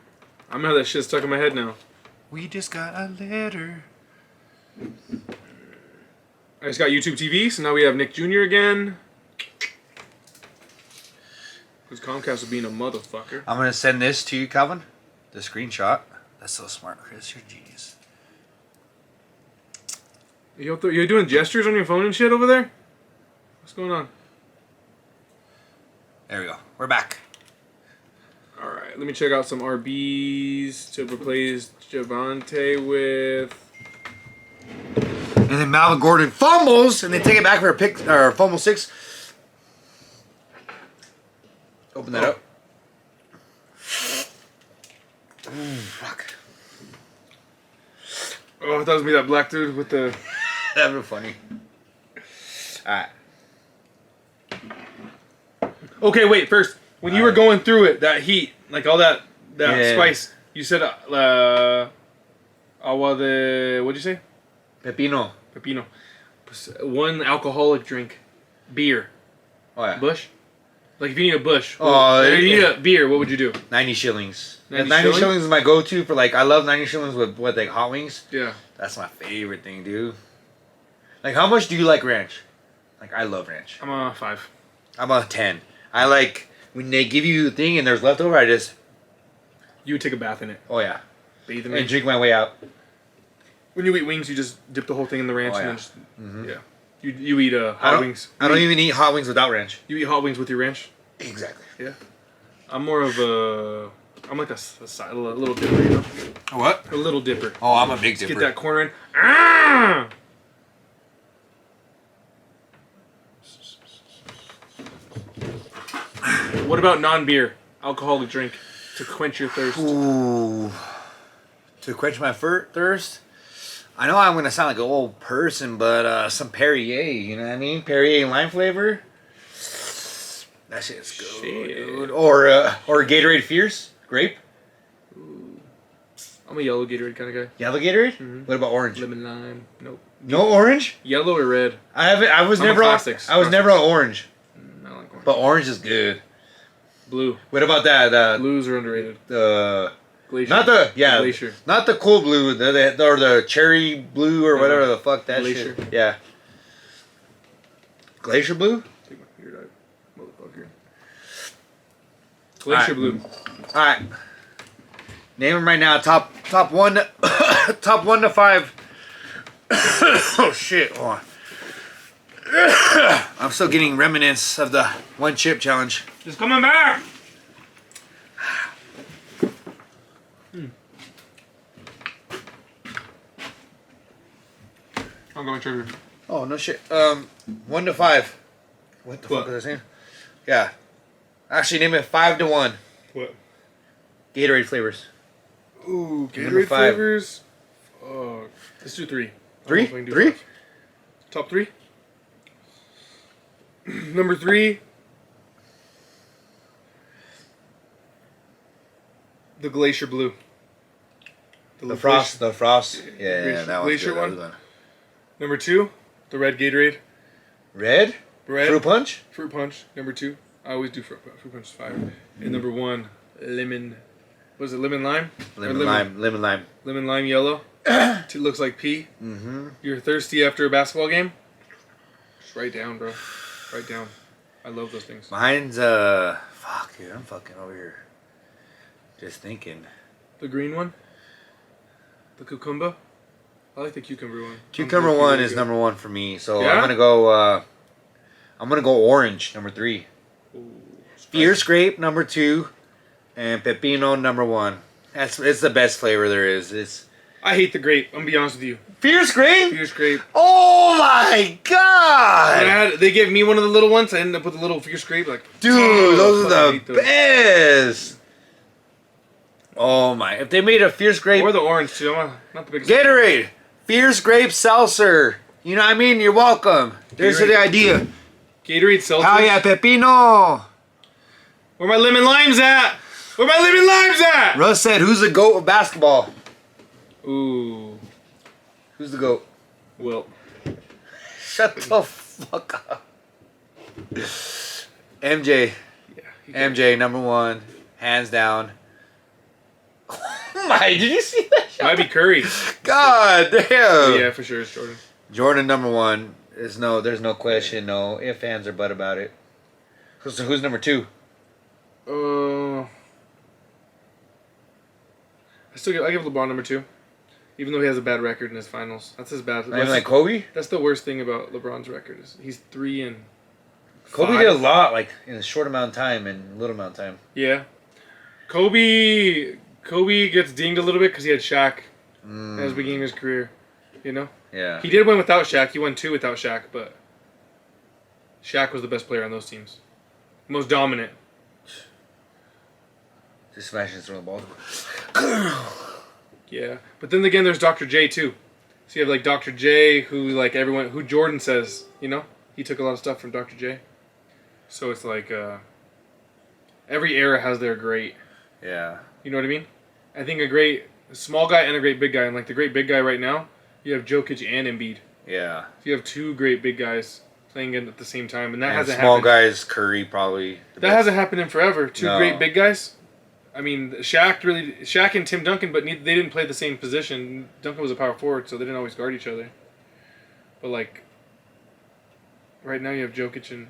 I'm gonna have that shit stuck in my head now. We just got a letter. I just got YouTube TV, so now we have Nick Jr. again. Because Comcast is being a motherfucker. I'm gonna send this to you, Calvin. The screenshot. That's so smart, Chris. You're a genius. You're doing gestures on your phone and shit over there? What's going on? There we go. We're back. Alright, let me check out some RBs to replace Javante with. And then Malvin Gordon fumbles, and they take it back for a pick, or fumble 6. Open that up. Ooh, fuck. Oh, I thought it was me, that black dude with the. That'd be funny. Alright. Okay, wait, first. When you were going through it, that heat, like all that spice, you said, agua de. What'd you say? Pepino. Pepino. One alcoholic drink. Beer. Oh, yeah. Bush? Like if you need a bush. Oh, if you need a beer, what would you do? 90 shillings. 90 90 shillings is my go-to for, like, I love 90 shillings with, like, hot wings. Yeah. That's my favorite thing, dude. Like, how much do you like ranch? Like, I love ranch. I'm a 5. I'm a 10. I like, when they give you the thing and there's leftover, I just... You would take a bath in it. Oh, yeah. Bathe in And it. drink my way out. When you eat wings, you just dip the whole thing in the ranch Oh, and yeah. then just... Yeah. You eat hot wings. I don't even eat hot wings without ranch. You eat hot wings with your ranch? Exactly. Yeah. I'm more of a... I'm like a little dipper, you know? A what? A little dipper. Oh, I'm a big Get dipper. that corner in. Ah! What about non-beer? Alcoholic drink to quench your thirst. Ooh. To quench my thirst? I know I'm going to sound like an old person, but some Perrier, you know what I mean? Perrier lime flavor. That shit's good, dude. Or Gatorade Fierce, grape. I'm a yellow Gatorade kind of guy. Yellow Gatorade? What about orange? Lemon lime. Nope. No orange? Yellow or red? I was I'm never a on. classics. I was never on orange. I like orange. But orange is good. Blue. What about that? Blues are underrated. Glacier. Glacier. Not the cool blue, or the cherry blue or whatever the fuck that Glacier. shit. Yeah. Glacier blue? Take my beard out, motherfucker. Glacier blue. All right. Name them right now. Top one, top 1 to 5. Oh shit! Hold on. I'm still getting remnants of the one chip challenge. It's coming back. I'm going trigger. Oh no shit. 1 to 5. What the fuck was I saying? Yeah. Actually, name it 5 to 1. What? Gatorade flavors. Ooh, Number Gatorade 5. flavors. Let's do 3. 3? I don't know if I can do 3? 5. Top 3. Number 3. The Glacier Blue. The frost. Yeah, Glacier- that one's Glacier good. one? Number 2. The Red Gatorade. Red? Red. Fruit punch? Fruit Punch. Number 2. I always do Fruit Punch is 5. And number 1. Lemon. Was it lemon lime? Or Lemon lime. Lemon lime yellow. It looks like pee. Mm-hmm. You're thirsty after a basketball game? Just write down, bro. Write down. I love those things. Mine's fuck, dude. I'm fucking over here. Just thinking. The green one? The cucumber? I like the cucumber one. Cucumber one is number 1 for me, so Yeah? I'm gonna go orange, number 3. Ooh, Fierce grape, number 2, and pepino, number 1. It's the best flavor there is. I hate the grape. I'm gonna be honest with you. Fierce grape? Fierce grape. Oh my god! They gave me one of the little ones. I ended up with a little fierce grape. Like, Dude, oh, those fuck, I are hate the those. best! Oh my! If they made a Fierce Grape Or the orange too. I'm not the biggest. Gatorade, Fierce Grape Seltzer. You know what I mean? You're welcome. There's Gatorade. the idea. Gatorade seltzer. Hell yeah, Pepino. Where my lemon limes at? Where my lemon limes at? Russ said, "Who's the GOAT of basketball?" Ooh. Who's the GOAT? Well. Shut the fuck up. MJ. Yeah. MJ, number one, hands down. Oh my, did you see that shot? Might be Curry. God damn. Yeah, for sure it's Jordan. Jordan, number one. There's no question, no ifs, ands, or but about it. So who's number two? I give LeBron number 2. Even though he has a bad record in his finals. That's his bad. Not even like Kobe? That's the worst thing about LeBron's record is he's 3-5. Kobe did a lot, like, in a short amount of time and a little amount of time. Yeah. Kobe gets dinged a little bit because he had Shaq at the beginning of his career. You know? Yeah. He did win without Shaq. He won 2 without Shaq, but Shaq was the best player on those teams. Most dominant. Just smashing throwing the ball. Yeah. But then again, there's Dr. J, too. So you have, like, Dr. J, who Jordan says, you know? He took a lot of stuff from Dr. J. So it's like, every era has their great. Yeah. You know what I mean? I think a small guy and a great big guy. And, like, the great big guy right now, you have Jokic and Embiid. Yeah. So you have 2 great big guys playing at the same time. And that hasn't small happened. guys, Curry probably. That hasn't happened in forever. 2 No. great big guys. I mean, Shaq and Tim Duncan, but they didn't play the same position. Duncan was a power forward, so they didn't always guard each other. But, like, right now you have Jokic and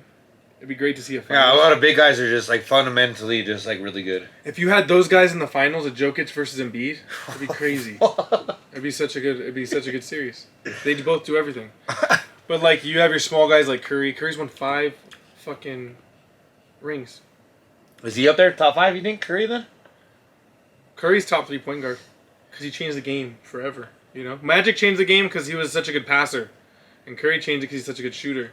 it'd be great to see a finals. Yeah, a lot of big guys are just, like, fundamentally just, like, really good. If you had those guys in the finals, of Jokic versus Embiid, it'd be crazy. It'd be such a good series. They'd both do everything. But, like, you have your small guys like Curry. Curry's won 5 fucking rings. Is he up there, top 5, you think, Curry, then? Curry's top 3 point guard because he changed the game forever. You know, Magic changed the game because he was such a good passer, and Curry changed it because he's such a good shooter.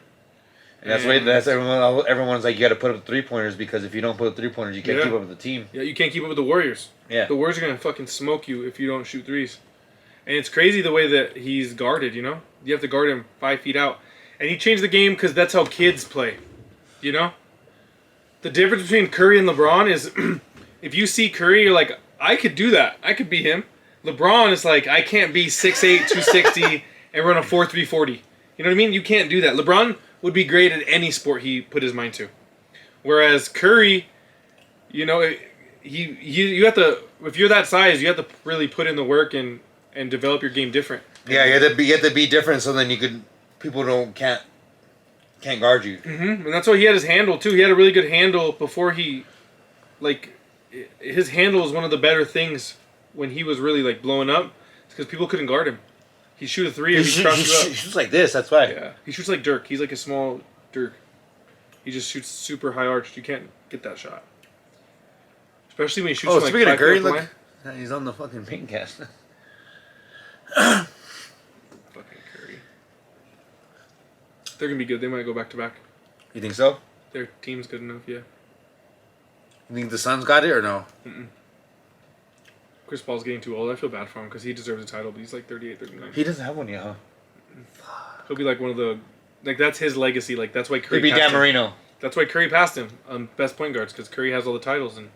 And that's everyone's like, you got to put up 3-pointers because if you don't put up 3-pointers, you can't keep up with the team. Yeah, you can't keep up with the Warriors. Yeah. The Warriors are gonna fucking smoke you if you don't shoot threes. And it's crazy the way that he's guarded. You know, you have to guard him 5 feet out, and he changed the game because that's how kids play. You know, the difference between Curry and LeBron is if you see Curry, you're like, I could do that. I could be him. LeBron is like, I can't be 6'8", 260 and run a 4.3 40. You know what I mean? You can't do that. LeBron would be great at any sport he put his mind to. Whereas Curry, you know, you have to, if you're that size, you have to really put in the work and develop your game different. Yeah, you have to be different so then people can't guard you. Mm-hmm. And that's why he had his handle too. He had a really good handle before his handle was one of the better things when he was really like blowing up. It's because people couldn't guard him. He shoot a 3 and he cross you up. He shoots like this, that's why. Yeah, he shoots like Dirk. He's like a small Dirk. He just shoots super high arched. You can't get that shot. Especially when he shoots from like speaking of 5 Curry, foot look, line. he's on the fucking pink cast. Fucking Curry. They're gonna be good. They might go back to back. You think so? Their team's good enough, yeah. You think the Suns got it or no? Mm-mm. Chris Paul's getting too old. I feel bad for him because he deserves a title, but he's like 38, 39. He doesn't have one yet, huh? He'll be like one of the, like that's his legacy. Like that's why Curry. He'd be passed Dan him. Marino. That's why Curry passed him on best point guards because Curry has all the titles and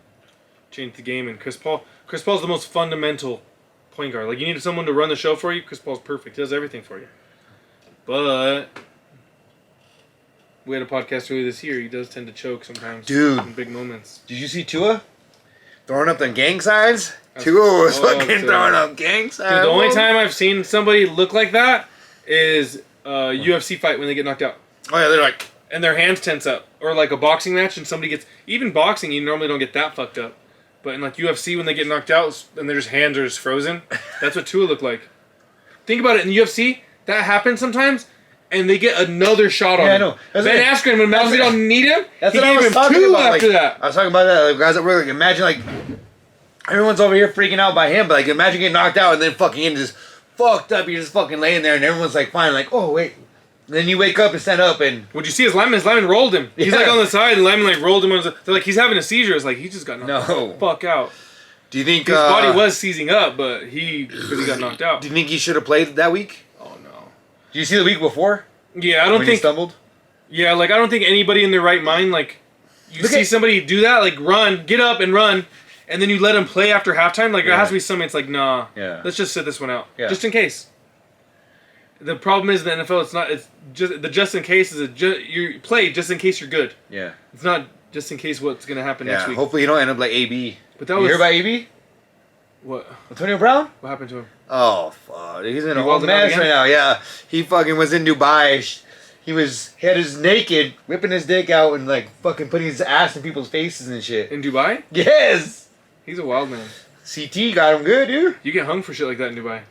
changed the game. And Chris Paul's the most fundamental point guard. Like you need someone to run the show for you. Chris Paul's perfect. He does everything for you. But we had a podcast earlier this year. He does tend to choke sometimes. Dude. In big moments. Did you see Tua? Throwing up the gang signs? Tua was fucking throwing up gang signs. Dude, the only time I've seen somebody look like that is a UFC fight when they get knocked out. Oh yeah, they're like... And their hands tense up. Or like a boxing match and somebody gets... Even boxing, you normally don't get that fucked up. But in like UFC, when they get knocked out and their hands are just frozen, that's what Tua looked like. Think about it. In UFC, that happens sometimes, and they get another shot on him. I know. Ben Askren, when Mascot need him, that's he what I gave was him talking 2 about. after Like, that. I was talking about that. Like, guys that were like, imagine like... Everyone's over here freaking out by him, but like imagine getting knocked out and then fucking just fucked up. You're just fucking laying there and everyone's like fine, like, oh wait. And then you wake up and stand up and... Would you see his lineman? His lineman rolled him. He's Yeah. like on the side and the lineman like rolled him. They're like, he's having a seizure. It's like, he just got knocked the fuck out. Do you think His body was seizing up, but because he got knocked out. Do you think he should have played that week? Oh no. Do you see the week before? Yeah, I don't when he think. stumbled. Yeah, like I don't think anybody in their right mind, like you see somebody do that, like run, get up and run, and then you let him play after halftime. Like there has to be something. It's like nah. Yeah. Let's just sit this one out, Yeah. just in case. The problem is in the NFL. It's not. It's just in case is you play just in case you're good. Yeah. It's not just in case what's gonna happen next week. Hopefully you don't end up like AB. But that you was hear about AB? what? Antonio Brown? What happened to him? Oh fuck! He's in a He whole wilded out mess again? right now. Yeah, he fucking was in Dubai. He had his naked, whipping his dick out and like fucking putting his ass in people's faces and shit. In Dubai? Yes. He's a wild man. CT got him good, dude. You get hung for shit like that in Dubai.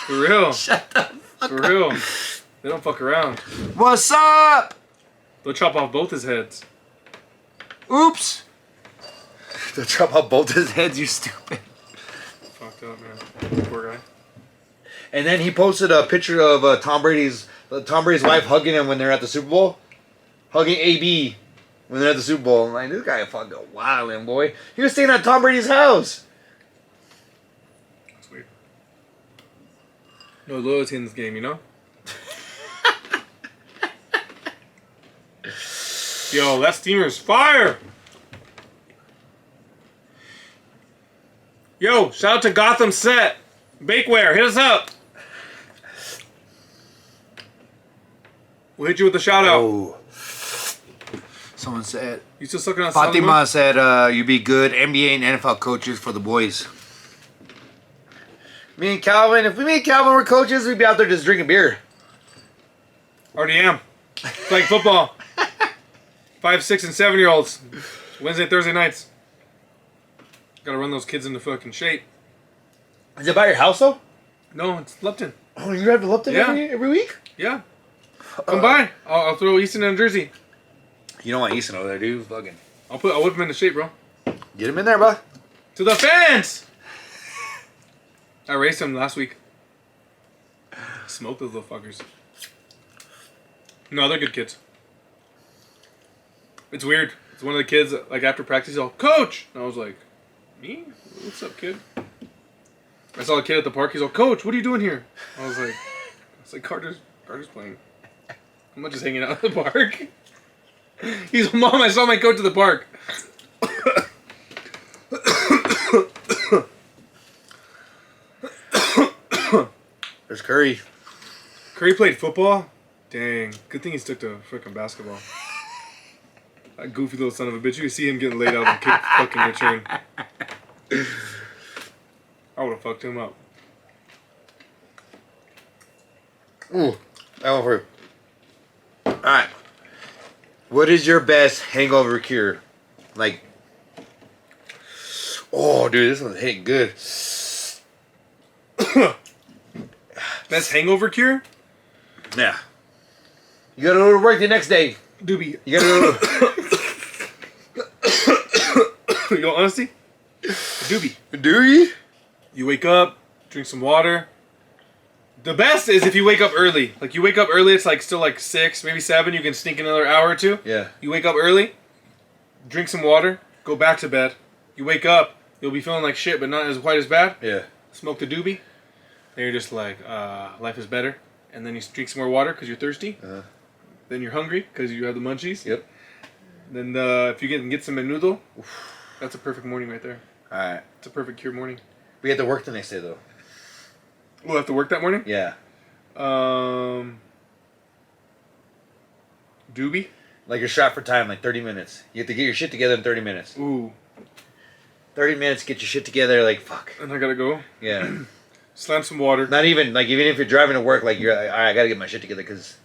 For real. Shut the fuck For real. They don't fuck around. What's up? They'll chop off both his heads. Oops. They'll chop out both his heads, you stupid. Fucked up, man. Poor guy. And then he posted a picture of Tom Brady's wife hugging him when they're at the Super Bowl. Hugging AB when they're at the Super Bowl. I'm like, this guy fucking wildin', boy. He was staying at Tom Brady's house. That's weird. No loyalty in this game, you know? Yo, that steamer's fire! Yo, shout out to Gotham Set. Bakeware, hit us up. We'll hit you with a shout out. Oh. Someone said. You still sucking on Fatima said you'd be good NBA and NFL coaches for the boys. Me and Calvin, if me and Calvin were coaches, we'd be out there just drinking beer. Already am. Playing football. 5, 6, and 7-year-olds. Wednesday, Thursday nights. Gotta run those kids into fucking shape. Is it by your house though? No, it's Lupton. Oh, you drive to Lupton Yeah. every week? Yeah. Come by. I'll throw Easton in a jersey. You don't want Easton over there, dude. Fucking. I'll whip him into shape, bro. Get him in there, bro. To the fans! I raced him last week. Smoked those little fuckers. No, they're good kids. It's weird. It's one of the kids, like after practice, he's all, Coach! And I was like, me? What's up, kid? I saw a kid at the park, he's all, Coach, what are you doing here? I was like, Carter's playing. I'm not just hanging out at the park. He's, Mom, I saw my coach at the park. There's Curry. Curry played football? Dang. Good thing he stuck to freaking basketball. That goofy little son of a bitch. You could see him getting laid out and kick fucking return. I would have fucked him up. Ooh, that one for you. Alright. What is your best hangover cure? Like, oh, dude, this one's hitting good. Best hangover cure? Yeah. You gotta go to work the next day. Doobie. You gotta go You want honesty? Doobie. Do you? You wake up, drink some water. The best is if you wake up early. Like, you wake up early, it's like still like 6, maybe 7. You can sneak another hour or 2. Yeah. You wake up early, drink some water, go back to bed. You wake up, you'll be feeling like shit, but not as quite as bad. Yeah. Smoke the doobie. Then you're just like, life is better. And then you drink some more water because you're thirsty. Uh-huh. Then you're hungry because you have the munchies. Yep. Then if you get some menudo, that's a perfect morning right there. Alright. It's a perfect cure morning. We have to work the next day, though. We'll have to work that morning? Yeah. Doobie? Like your shot for time, like 30 minutes. You have to get your shit together in 30 minutes. Ooh. 30 minutes, get your shit together, like, fuck. And I gotta go. Yeah. Slam some water. Not even, like, even if you're driving to work, like, you're like, alright, I gotta get my shit together, because...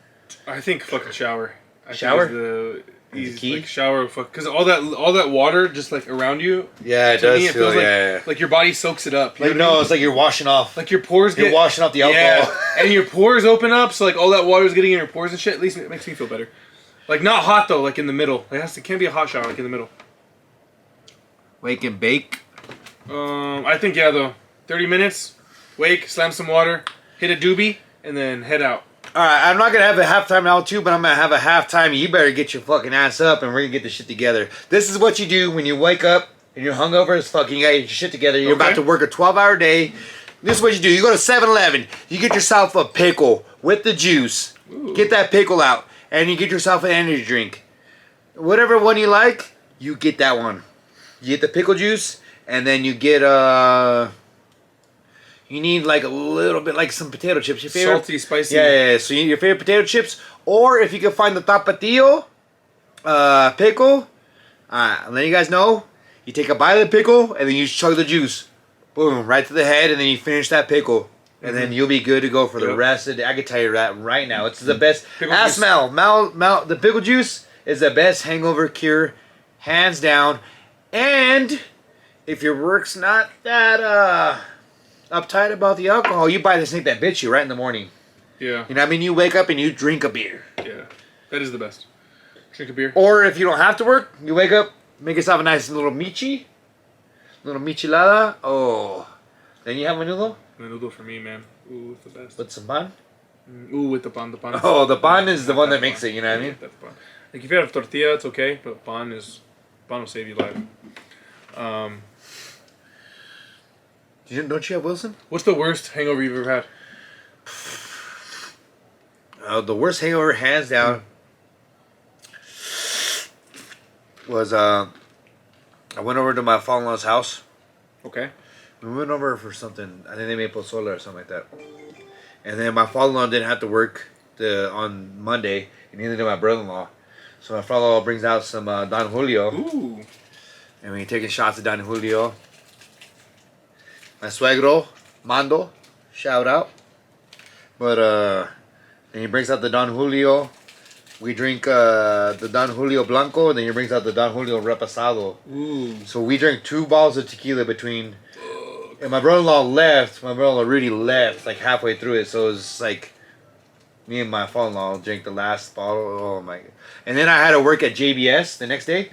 I think fucking shower. Shower? Think Is is the key? like shower, because all that water just like around you. Yeah, it To does me, it feel, feels like, yeah. like your body soaks it up. Like, no, it's like you're washing off. Like your pores You're get washing off the alcohol. Yeah, and your pores open up, so like all that water is getting in your pores and shit. At least it makes me feel better. Like not hot though, like in the middle. It can't be a hot shower, like in the middle. Wake and bake. I think yeah though. 30 minutes, wake, slam some water, hit a doobie, and then head out. Alright, I'm not gonna have a halftime now too, but I'm gonna have a halftime. You better get your fucking ass up and we're gonna get this shit together. This is what you do when you wake up and you're hungover as fuck, and you got your shit together, you're Okay. about to work a 12-hour day, this is what you do. You go to 7-Eleven, you get yourself a pickle with the juice. Ooh. Get that pickle out, and you get yourself an energy drink. Whatever one you like, you get that one. You get the pickle juice, and then you get you need like a little bit, like some potato chips. Your favorite, Salty, spicy. yeah. So you need your favorite potato chips, or if you can find the tapatio pickle, I'm letting you guys know. You take a bite of the pickle, and then you chug the juice. Boom, right to the head, and then you finish that pickle. And then you'll be good to go for the Yep. rest of the day. I can tell you that right now. It's the best. Pickle Ask juice. Mel, the pickle juice is the best hangover cure, hands down. And if your work's not that uptight about the alcohol, you buy this thing that bits you right in the morning. Yeah. You know what I mean? You wake up and you drink a beer. Yeah. That is the best. Drink a beer. Or if you don't have to work, you wake up, make yourself a nice little michelada. Oh. Then you have menudo Menudo for me, man. Ooh, it's the best. with some pan. Ooh, with the pan. The pan. Oh, the pan is the one that Pan. makes it, you know what I mean? That's pan. Like if you have tortilla, it's okay, but pan will save you life. Don't you have Wilson? What's the worst hangover you've ever had? The worst hangover, hands down, was I went over to my father-in-law's house. Okay. We went over for something. I think they made pozole or something like that. And then my father-in-law didn't have to work on Monday, and neither did my brother-in-law. So my father-in-law brings out some Don Julio, Ooh. and we taking shots of Don Julio. My suegro, Mando, shout out. But then he brings out the Don Julio. We drink the Don Julio Blanco, and then he brings out the Don Julio Repasado. Ooh. So we drank 2 bottles of tequila between. And my brother-in-law left. My brother-in-law Rudy left like halfway through it. So it was like me and my father-in-law drank the last bottle. Oh my god! And then I had to work at JBS the next day,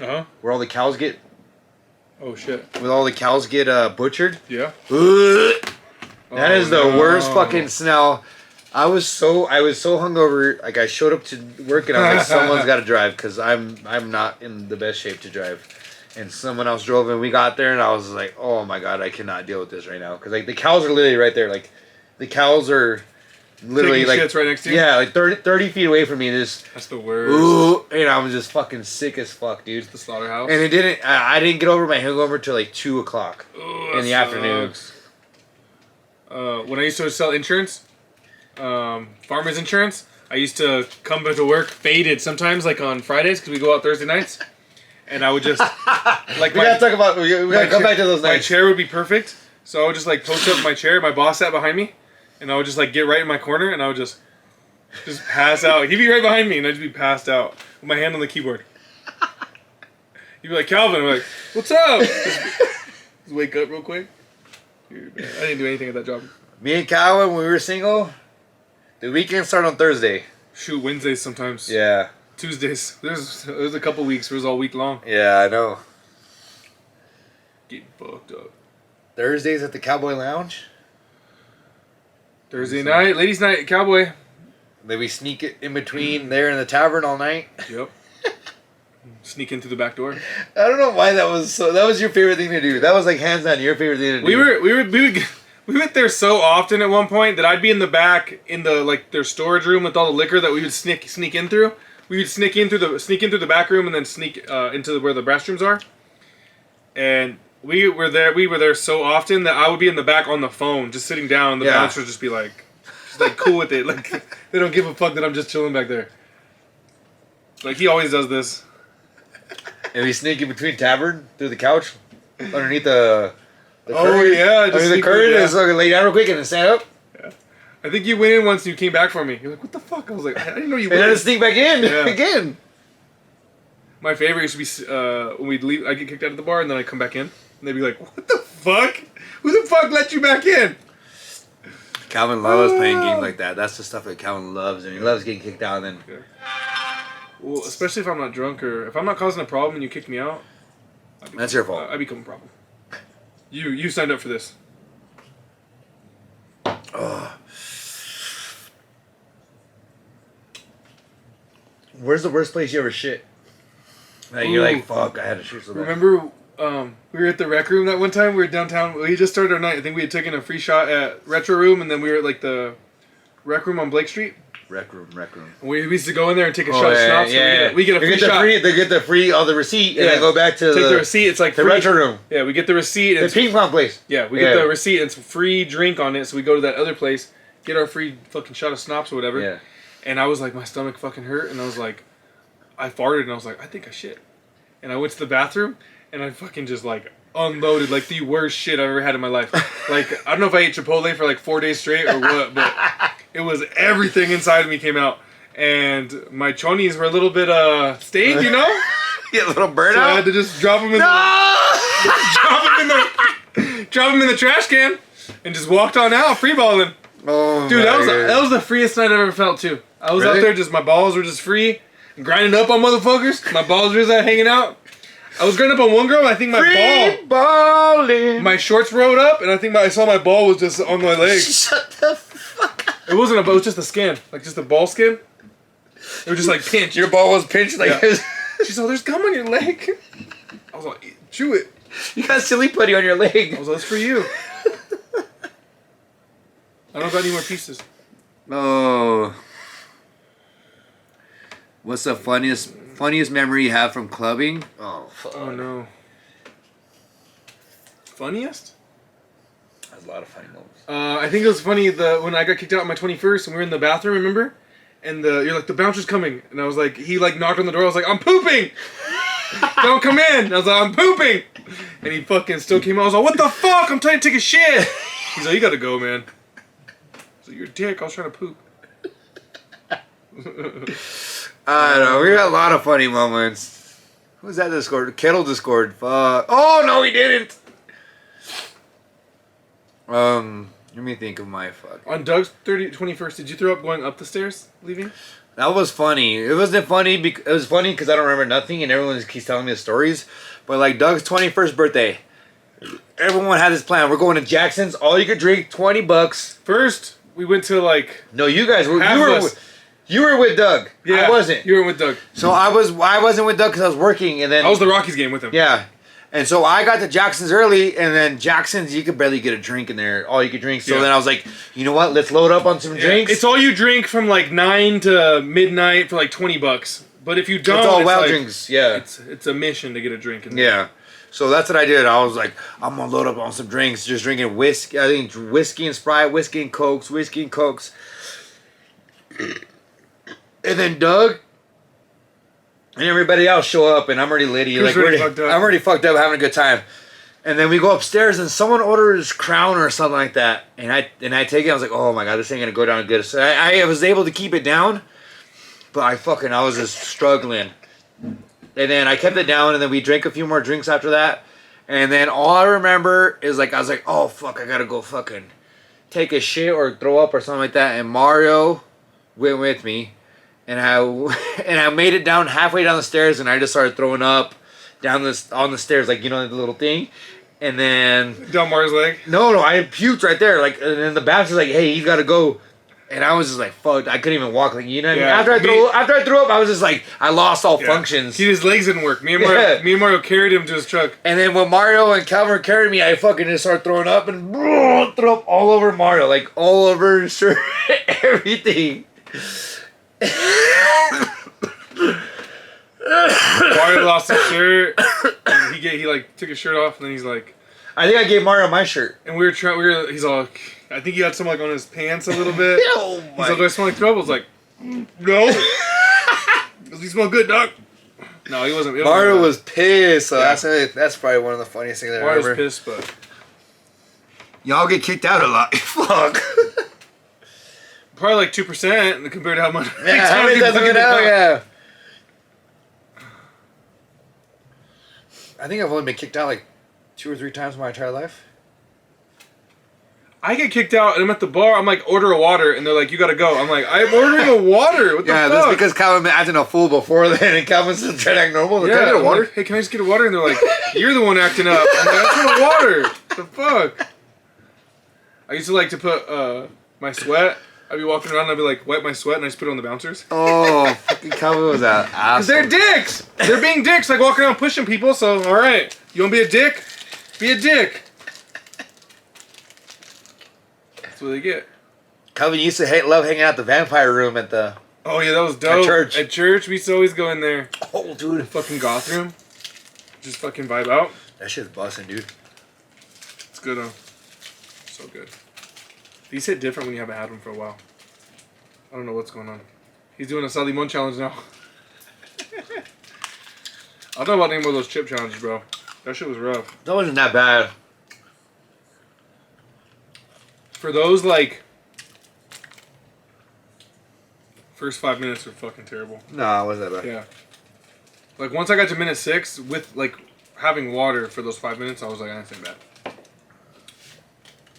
where all the cows get butchered. Yeah. That is the worst fucking smell. I was so hungover. Like I showed up to work and I was like, someone's got to drive because I'm not in the best shape to drive. And someone else drove and we got there and I was like, oh my god, I cannot deal with this right now because like the cows are literally right there. Like the cows are literally Taking like shits right next to you? Yeah, like 30 feet away from me. This That's the worst. ooh, and I was just fucking sick as fuck, dude. The slaughterhouse. And it didn't. I didn't get over my hangover till like 2:00 Ooh, in the that afternoon. sucks. When I used to sell insurance, farmers insurance, I used to come to work faded sometimes, like on Fridays, because we go out Thursday nights, and I would just like We gotta talk about. We gotta come back to those my nights. chair would be perfect, so I would just like post up in my chair. My boss sat behind me, and I would just like get right in my corner, and I would just pass out. He'd be right behind me, and I'd just be passed out with my hand on the keyboard. He'd be like, Calvin, I'm like, what's up? Just wake up real quick. Dude, man, I didn't do anything at that job. Me and Calvin, when we were single, the weekend started on Thursday. Shoot, Wednesdays sometimes. Yeah. Tuesdays. There's a couple weeks where it was all week long. Yeah, I know. Getting fucked up. Thursdays at the Cowboy Lounge. Thursday night, ladies' night, at Cowboy. Then we sneak it in between there in the tavern all night. Yep. Sneak in through the back door. I don't know why that was so. That was your favorite thing to do. That was like hands down your favorite thing to do. We went there so often at one point that I'd be in the back in the like their storage room with all the liquor that we would sneak in through. We would sneak in through the back room and then sneak into where the restrooms are. And we were there so often that I would be in the back on the phone, just sitting down, and the bouncer would just be like cool with it. Like they don't give a fuck that I'm just chilling back there. Like he always does this. And we sneak in between tavern through the couch, underneath the Oh curtain. yeah, just Underneath the sneak curtain, in, and so I can lay down real quick and then stand up. yeah. I think you went in once and you came back for me. You're like, what the fuck? I was like, I didn't know you And then went. sneak back in Yeah. again. My favorite used to be when we'd leave. I get kicked out of the bar and then I come back in and they'd be like, what the fuck? Who the fuck let you back in? Calvin loves playing games like that. That's the stuff that Calvin loves, and he loves getting kicked out. And then Well, especially if I'm not drunk or if I'm not causing a problem and you kick me out. that's your fault. I become a problem. You signed up for this. Where's the worst place you ever shit? Like, you're like, fuck, I had to shit so bad. Remember We were at the rec room that one time. We were downtown. We just started our night. I think we had taken a free shot at Retro Room, and then we were at like the rec room on Blake Street. Rec room. We used to go in there and take a shot of schnapps. Yeah. We get a free shot. They get the free, the receipt, and Yeah. then go back to Take the receipt. It's like the free. retro room. Yeah, we get the receipt. The ping pong place. Yeah, we get the receipt. And it's a free drink on it. So we go to that other place, get our free fucking shot of schnapps or whatever. Yeah. And I was like, my stomach fucking hurt, and I was like, I farted, and I was like, I think I shit. And I went to the bathroom, and I fucking just like unloaded like the worst shit I've ever had in my life. Like, I don't know if I ate Chipotle for like 4 days straight or what, but it was everything inside of me came out. And my chonies were a little bit stained, you know? Get a little burnout. So I had to just drop them in drop them in the trash can and just walked on out, freeballing. Oh, Dude, that was the freest night I've ever felt too. I was out there just, my balls were just free, grinding up on motherfuckers. My balls were just hanging out. I was grinding up on one girl, and I think my shorts rode up, and I think I saw my ball was just on my leg. Shut the fuck up. It wasn't a ball, it was just a skin, like just a ball skin. It was just like pinched. Your ball was pinched like this. She's like, there's gum on your leg. I was like, chew it. You got silly putty on your leg. I was like, that's for you. I don't got any more pieces. Oh. What's the funniest memory you have from clubbing? Oh, fuck. Oh no. Funniest? That's a lot of funny moments. I think it was funny when I got kicked out on my 21st and we were in the bathroom, remember? And you're like, the bouncer's coming. And I was like, he like knocked on the door. I was like, I'm pooping! Don't come in! And I was like, I'm pooping! And he fucking still came out. I was like, what the fuck? I'm trying to take a shit! He's like, you gotta go, man. So you're a dick. I was trying to poop. I don't know. We got a lot of funny moments. Who's that Discord? Kettle Discord. Fuck. Oh, no, he didn't. Let me think of my fuck. On Doug's 21st, did you throw up going up the stairs, leaving? That was funny. It wasn't funny. It was funny because I don't remember nothing, and everyone just keeps telling me the stories. But like Doug's 21st birthday, everyone had this plan. We're going to Jackson's. All you could drink, $20. First, we went to like. No, you guys were. Half You were with Doug. Yeah, I wasn't. You were with Doug. So I wasn't with Doug because I was working, and then I was the Rockies game with him. Yeah. And so I got to Jackson's early, and then Jackson's, you could barely get a drink in there. All you could drink. So then I was like, you know what? Let's load up on some drinks. It's all you drink from like 9 to midnight for like $20. But if you don't, it's all well like, drinks. Yeah. It's a mission to get a drink in there. Yeah. So that's what I did. I was like, I'm going to load up on some drinks. Just drinking whiskey. I think whiskey and Sprite, whiskey and Cokes. And then Doug and everybody else show up, and I'm already litty. Like, I'm already fucked up, having a good time. And then we go upstairs, and someone orders Crown or something like that. And I take it. I was like, oh my god, this ain't gonna go down good. So I was able to keep it down, but I was just struggling. And then I kept it down, and then we drank a few more drinks after that. And then all I remember is like I was like, oh fuck, I gotta go fucking take a shit or throw up or something like that. And Mario went with me. And I made it down halfway down the stairs, and I just started throwing up on the stairs, like, you know, the little thing. And then down Mario's leg. No, I puked right there. Like, and then the bouncer's like, "Hey, you gotta go." And I was just like, "Fuck!" I couldn't even walk. Like, you know what I mean? After I threw up, I was just like, I lost all functions. His legs didn't work. Me and Mario carried him to his truck. And then when Mario and Calvin carried me, I fucking just started throwing up and threw up all over Mario, like all over his shirt, everything. Mario lost his shirt. And he like took his shirt off, and then he's like, I think I gave Mario my shirt. And he's all, I think he had some like on his pants a little bit. Oh my. He's like, do I smell like trouble? I was like, no. Does he smell good, Doc? No, he wasn't. Mario was pissed. So that's probably one of the funniest things I ever. Mario's pissed, but y'all get kicked out a lot. Fuck. Probably like 2% compared to how much. Yeah, how many doesn't get out? Yeah. I think I've only been kicked out like 2 or 3 times in my entire life. I get kicked out and I'm at the bar. I'm like, order a water, and they're like, you gotta go. I'm like, I'm ordering a water. What the fuck? Yeah, that's because Calvin been acting a fool before then, and Calvin's still trying to act normal. Like, yeah, can I get a water? Like, hey, can I just get a water? And they're like, you're the one acting up. I'm like, I just want a water. What the fuck? I used to like to put my sweat. I'd be walking around and I'd be like, wipe my sweat and I just put it on the bouncers. Oh, fucking Calvin was that Because asshole. they're dicks. They're being dicks, like walking around pushing people. So, all right, you want to be a dick? Be a dick. That's what they get. Calvin used to love hanging out the vampire room at the... Oh yeah, that was dope. At church. we used to always go in there. Oh, dude. Fucking goth room. Just fucking vibe out. That shit's busting, dude. It's good, huh? So good. These hit different when you haven't had them for a while. I don't know what's going on. He's doing a Salimon challenge now. I don't know about any more of those chip challenges, bro. That shit was rough. That wasn't that bad. For those, like... First 5 minutes were fucking terrible. No, it wasn't that bad. Yeah. Like, once I got to minute 6, with, like, having water for those 5 minutes, I was like, that's not bad.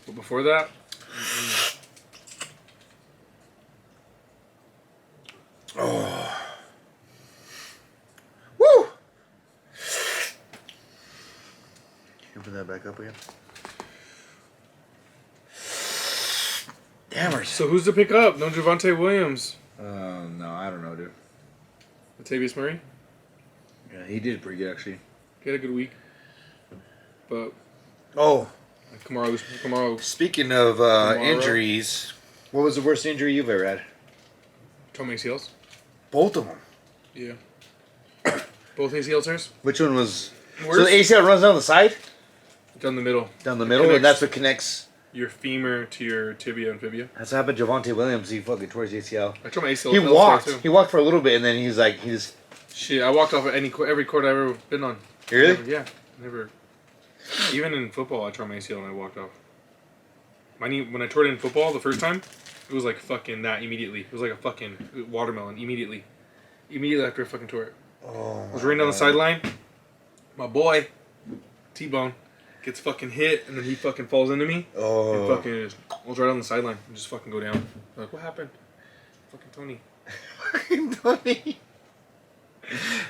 But before that... Oh. Woo! Can you put that back up again? Damn. So who's to pick up? No Javonte Williams. No, I don't know, dude. Latavius Murray? Yeah, he did pretty good, actually. He had a good week. But Oh, Kamara speaking of injuries, what was the worst injury you've ever had? Tom ACLs. Both of them. Yeah. Both ACL tears. Which one was... Worst? So the ACL runs down the side? Down the middle. Down the It middle, and connects that's what connects... your femur to your tibia and fibia. That's what happened to Javonte Williams. He fucking tore his ACL. I tore my ACL. He elsewhere, walked. too. He walked for a little bit, and then he's like, he just... Shit, I walked off at every court I've ever been on. Really? Never, yeah, never. Even in football, I tore my ACL and I walked off. My knee, when I tore it in football the first time, it was like fucking that immediately. It was like a fucking watermelon immediately. Immediately after I fucking tore it. Oh, I was running down the sideline. My boy, T-Bone, gets fucking hit and then he fucking falls into me. And Oh. fucking just, I was right on the sideline and just fucking go down. I'm like, what happened? Fucking Tony. Fucking Tony.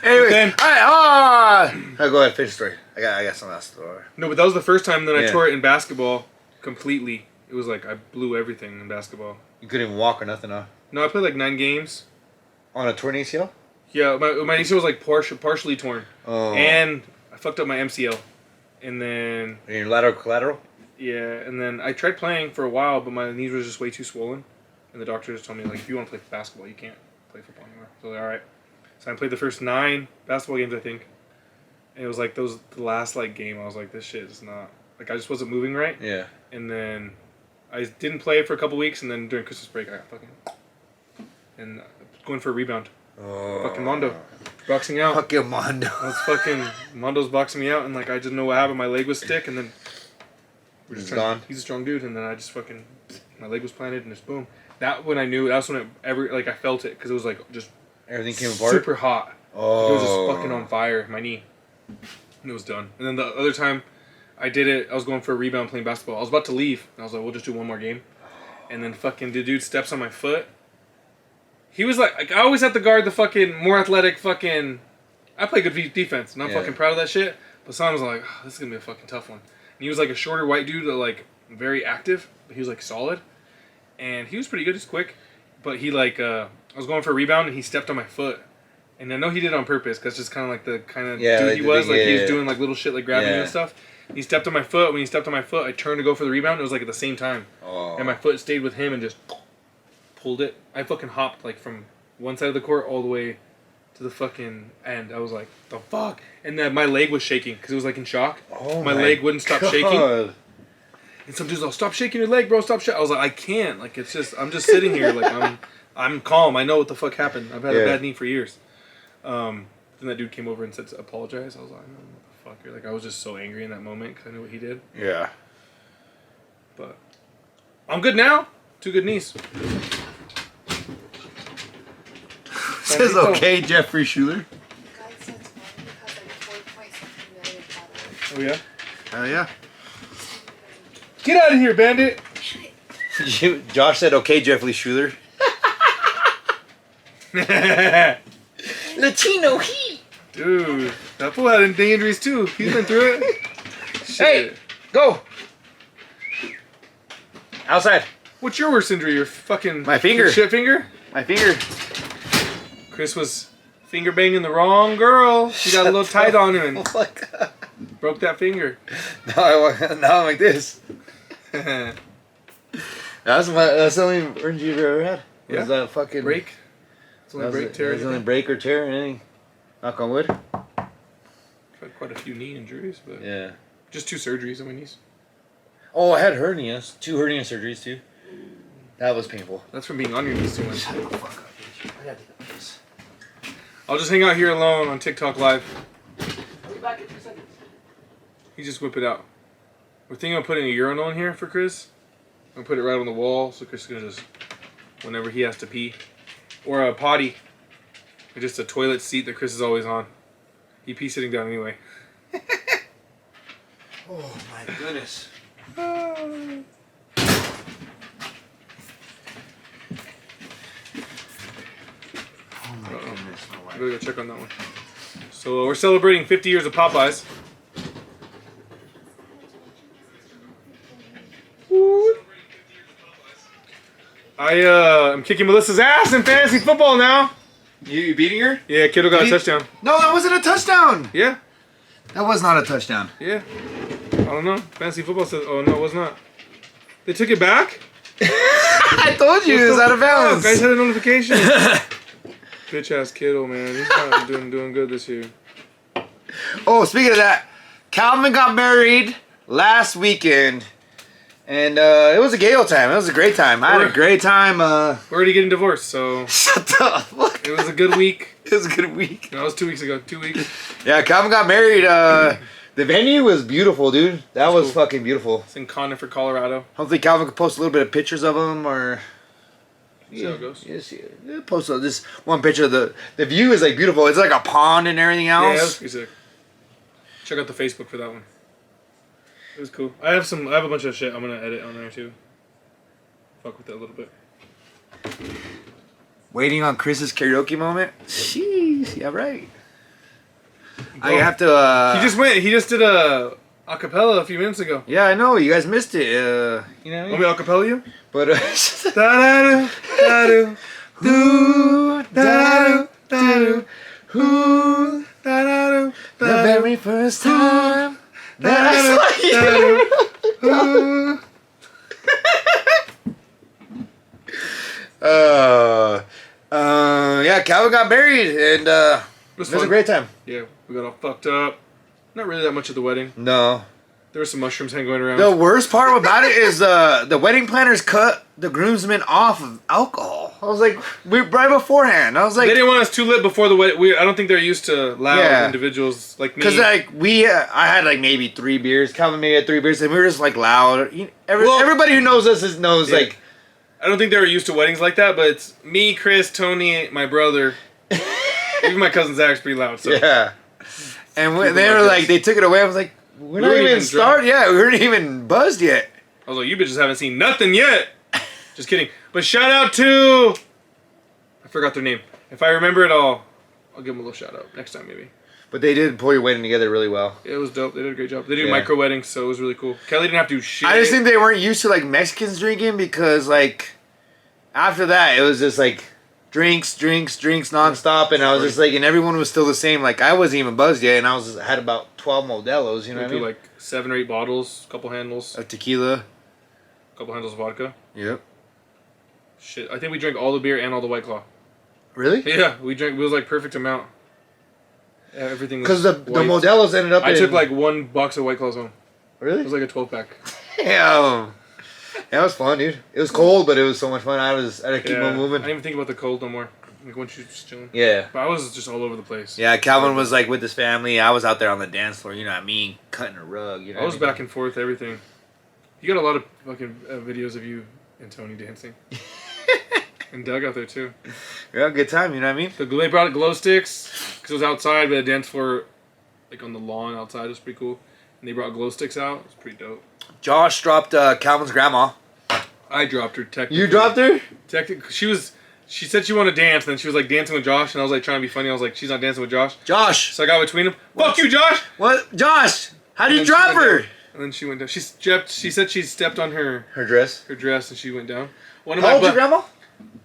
Anyway, Then- alright, go ahead, finish the story. I got something else to do. No, but that was the first time that I Yeah. tore it in basketball completely. It was like I blew everything in basketball. You couldn't even walk or nothing, huh? No, I played like 9 games. On a torn ACL? Yeah, my ACL was like partially torn. Oh. And I fucked up my MCL. And then, And your lateral collateral? yeah, and then I tried playing for a while, but my knees were just way too swollen. And the doctor just told me, like, if you want to play basketball, you can't play football anymore. So I was like, alright. So I played the first 9 basketball games, I think. And it was like the last like game, I was like, this shit is not, like I just wasn't moving right. Yeah. And then I didn't play for a couple weeks, and then during Christmas break, I got fucking... And going for a rebound. Oh. Fucking Mondo. Boxing out. Fucking Mondo. I was fucking... Mondo's boxing me out, and like I didn't know what happened. My leg was stick, and then... We're just He's gone. He's a strong dude, and then I just fucking... My leg was planted, and just boom. That when I knew, that's when I felt it, because it was like just... Everything came apart? Super hot. Oh. It was just fucking on fire, my knee. And it was done. And then the other time I did it, I was going for a rebound playing basketball. I was about to leave. And I was like, we'll just do one more game. And then fucking the dude steps on my foot. He was like I always have to guard the fucking more athletic fucking... I play good defense, and I'm Yeah. fucking proud of that shit. But sometimes I'm like, oh, this is going to be a fucking tough one. And he was like a shorter white dude, like very active. But he was like solid. And he was pretty good, he's quick. But he like, I was going for a rebound, and he stepped on my foot. And I know he did it on purpose, because just kind of like the kind of Yeah, dude like he the was. thing, Like yeah, he was yeah. doing like little shit like grabbing you Yeah. and stuff. He stepped on my foot. When he stepped on my foot, I turned to go for the rebound. It was like at the same time. Oh. And my foot stayed with him and just pulled it. I fucking hopped like from one side of the court all the way to the fucking end. I was like, the fuck? And then my leg was shaking because it was like in shock. Oh my leg wouldn't stop shaking. God. And some dude's like, stop shaking your leg, bro. Stop shaking. I was like, I can't. Like, it's just, I'm just sitting here. Like, I'm calm. I know what the fuck happened. I've had a bad knee for years. Then that dude came over and said, apologize. I was like, no, motherfucker. Like, I was just so angry in that moment because I knew what he did. Yeah. But I'm good now. 2 good knees. Says okay, Jeffrey Schuler. God said it's money because like 4.7 million followers. Oh, yeah? Hell yeah. Get out of here, bandit. Josh said okay, Jeffrey Schuler. Latino heat. Dude, that fool had knee injuries too. He's been through it. Hey, Shit. go. Outside. What's your worst injury? Your fucking My finger. your shit finger? My finger. Chris was finger banging the wrong girl. She got a little tight on him and broke that finger. Now I'm like this. That's the only injury you've ever had. Yeah. Was that fucking Break. It's only break, tear. It's only break or tear, anything. Knock on wood. I've had quite a few knee injuries, but Yeah. just 2 surgeries on my knees. Oh, I had hernias. 2 hernia surgeries too. That was painful. That's from being on your knees too much. Shut the fuck up, bitch. I gotta take this. I'll just hang out here alone on TikTok Live. I'll be back in 2 seconds. You just whip it out. We're thinking of putting a urinal in here for Chris. I'm gonna put it right on the wall, so Chris is gonna just, whenever he has to pee, or a potty, or just a toilet seat that Chris is always on. He pees sitting down anyway. Oh my goodness. Oh my goodness, my I wife. gotta go check on that one. So we're celebrating 50 years of Popeyes. I'm kicking Melissa's ass in fantasy football now. You beating her? Yeah, Kittle got a touchdown. No, that wasn't a touchdown. Yeah, That was not a touchdown. yeah. I don't know. Fantasy football says, oh no, it was not. They took it back? I told you it was out of bounds. Guys had a notification. Bitch ass Kittle, man. He's not doing good this year. Oh, speaking of that, Calvin got married last weekend, and it was a gay old time. It was a great time. I had a great time. We're already getting divorced, so Shut the fuck. it was a good week. It was a good week. No, it was 2 weeks ago. 2 weeks. Yeah, Calvin got married. The venue was beautiful, dude. That was cool. fucking beautiful. It's in Conifer, Colorado. Hopefully Calvin could post a little bit of pictures of him, or See how it goes. yes, yeah, post this one picture. The view is like beautiful. It's like a pond and everything Yeah, else. that was pretty sick. Check out the Facebook for that one. It was cool. I have a bunch of shit I'm gonna edit on there too. Fuck with that a little bit. Waiting on Chris's karaoke moment. Jeez, yeah, right. I Bro, have to. He just did a acapella a few minutes ago. Yeah, I know. You guys missed it. You know. Want me to acapella you? But Da-da-do, da-do, who, da, da-do, who, da-da-do, the da-do, very first time that I saw you. Yeah, Calvin got married, and It it was a great time. Yeah, we got all fucked up. Not really that much at the wedding. No. There were some mushrooms hanging around. The worst part about it is the wedding planners cut the groomsmen off of alcohol. I was like, right beforehand. I was like, They didn't want us too lit before the wedding. I don't think they're used to loud individuals like me. because like I had like maybe 3 beers. Calvin maybe had 3 beers, and we were just like loud. Everybody who knows us knows Yeah. like. I don't think they were used to weddings like that, but it's me, Chris, Tony, my brother. Even my cousin Zach's pretty loud. So. Yeah. And when they like were this. like, they took it away. I was like, we're not weren't even even started. Yeah, we weren't even buzzed yet. I was like, you bitches haven't seen nothing yet. Just kidding. But shout out to... I forgot their name. If I remember it all, I'll give them a little shout out next time maybe. But they did pull your wedding together really well. It was dope. They did a great job. They did Yeah. micro weddings, so it was really cool. Kelly didn't have to do shit. I just think they weren't used to like Mexicans drinking, because like after that it was just like drinks nonstop, and I was just like, and everyone was still the same. Like I wasn't even buzzed yet, and I had about 12 Modelo's. You know We what I do mean? like 7 or 8 bottles, a couple handles, Of tequila. a couple handles of vodka. Yep. Shit, I think we drank all the beer and all the White Claw. Really? Yeah, we drank. It was like perfect amount. Yeah, everything was Because the white. Modelo's ended up. I in, took like 1 box of White Claws home. It Really? was like a 12-pack. Damn. That was fun, dude. It was cold, but it was so much fun. I had to keep on I moving. didn't even think about the cold no more. Like once you're just chilling. Yeah. But I was just all over the place. Yeah, Calvin was like with his family. I was out there on the dance floor, you know what I mean? Cutting a rug, you know I was what I mean? back and forth, everything. You got a lot of fucking videos of you and Tony dancing. And Doug out there too. Yeah, good time, you know what I mean? They brought glow sticks because it was outside, but the dance floor, like on the lawn outside, was pretty cool. And they brought glow sticks out. It was pretty dope. Josh dropped Calvin's grandma. I dropped her technically. You dropped her? She said she wanted to dance, and then she was like dancing with Josh, and I was like trying to be funny. I was like, she's not dancing with Josh. Josh. So I got between them. Fuck you, Josh! What? Josh, how did you And drop she went her? down. And then she went down. She said she stepped on her dress. her dress and she went down. One of How my old's your grandma?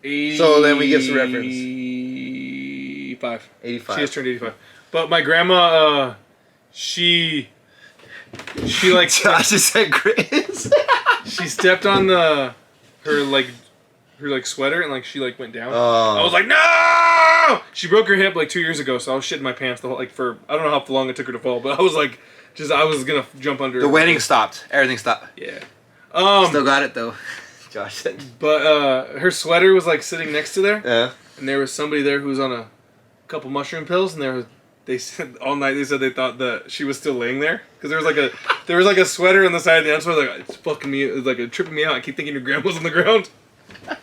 80, So then we give some reference. 85. 85. She just turned 85. But my grandma, she like Josh just said Chris. she stepped on her sweater and like she like went down. Oh. I was like, no! She broke her hip like 2 years ago, so I was shitting my pants the whole for I don't know how long it took her to fall, but I was like, I was gonna jump under. The wedding stopped. Everything stopped. Yeah. Still got it though. Josh said. But her sweater was like sitting next to there, Yeah. and there was somebody there who was on a couple mushroom pills, and they said all night they said they thought that she was still laying there because there was like a sweater on the side of the answer. Like it's fucking me, it's like it's tripping me out. I keep thinking your grandma's on the ground.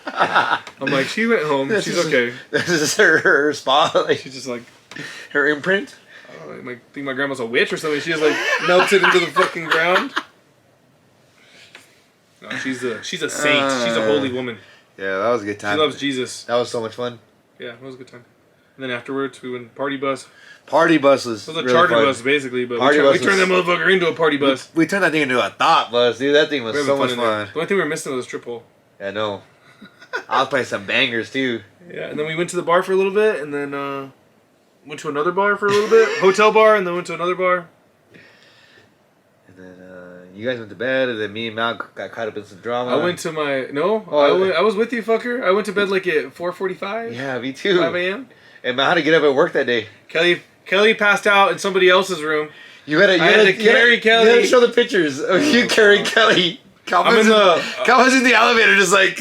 I'm like, she went home. She's okay. This is her spot. Like, She's just like, her imprint. I might think my grandma's a witch or something. She just like melted into the fucking ground. No, she's a saint. She's a holy woman. Yeah, that was a good time. She loves Jesus. That was so much fun. Yeah, it was a good time. And then afterwards, we went party bus. Party bus was It was a really charter fun. bus, basically, but Party we bus turned that was- motherfucker into a party bus. We turned that thing into a thought bus, dude. That thing was We were so having much in there. fun. The only thing we were missing was a strip hole. Yeah, I know. I was playing some bangers too. Yeah, and then we went to the bar for a little bit, and then went to another bar for a little bit. Hotel bar, and then went to another bar. And then you guys went to bed, and then me and Mal got caught up in some drama. I went to my... No, Oh, I was with you, fucker. I went to bed like at 4:45. Yeah, me too. 5 a.m. And Mal had to get up at work that day. Kelly passed out in somebody else's room. You had to carry Kelly. You had to show the pictures of you carrying Kelly. Calvin's in the elevator, just like.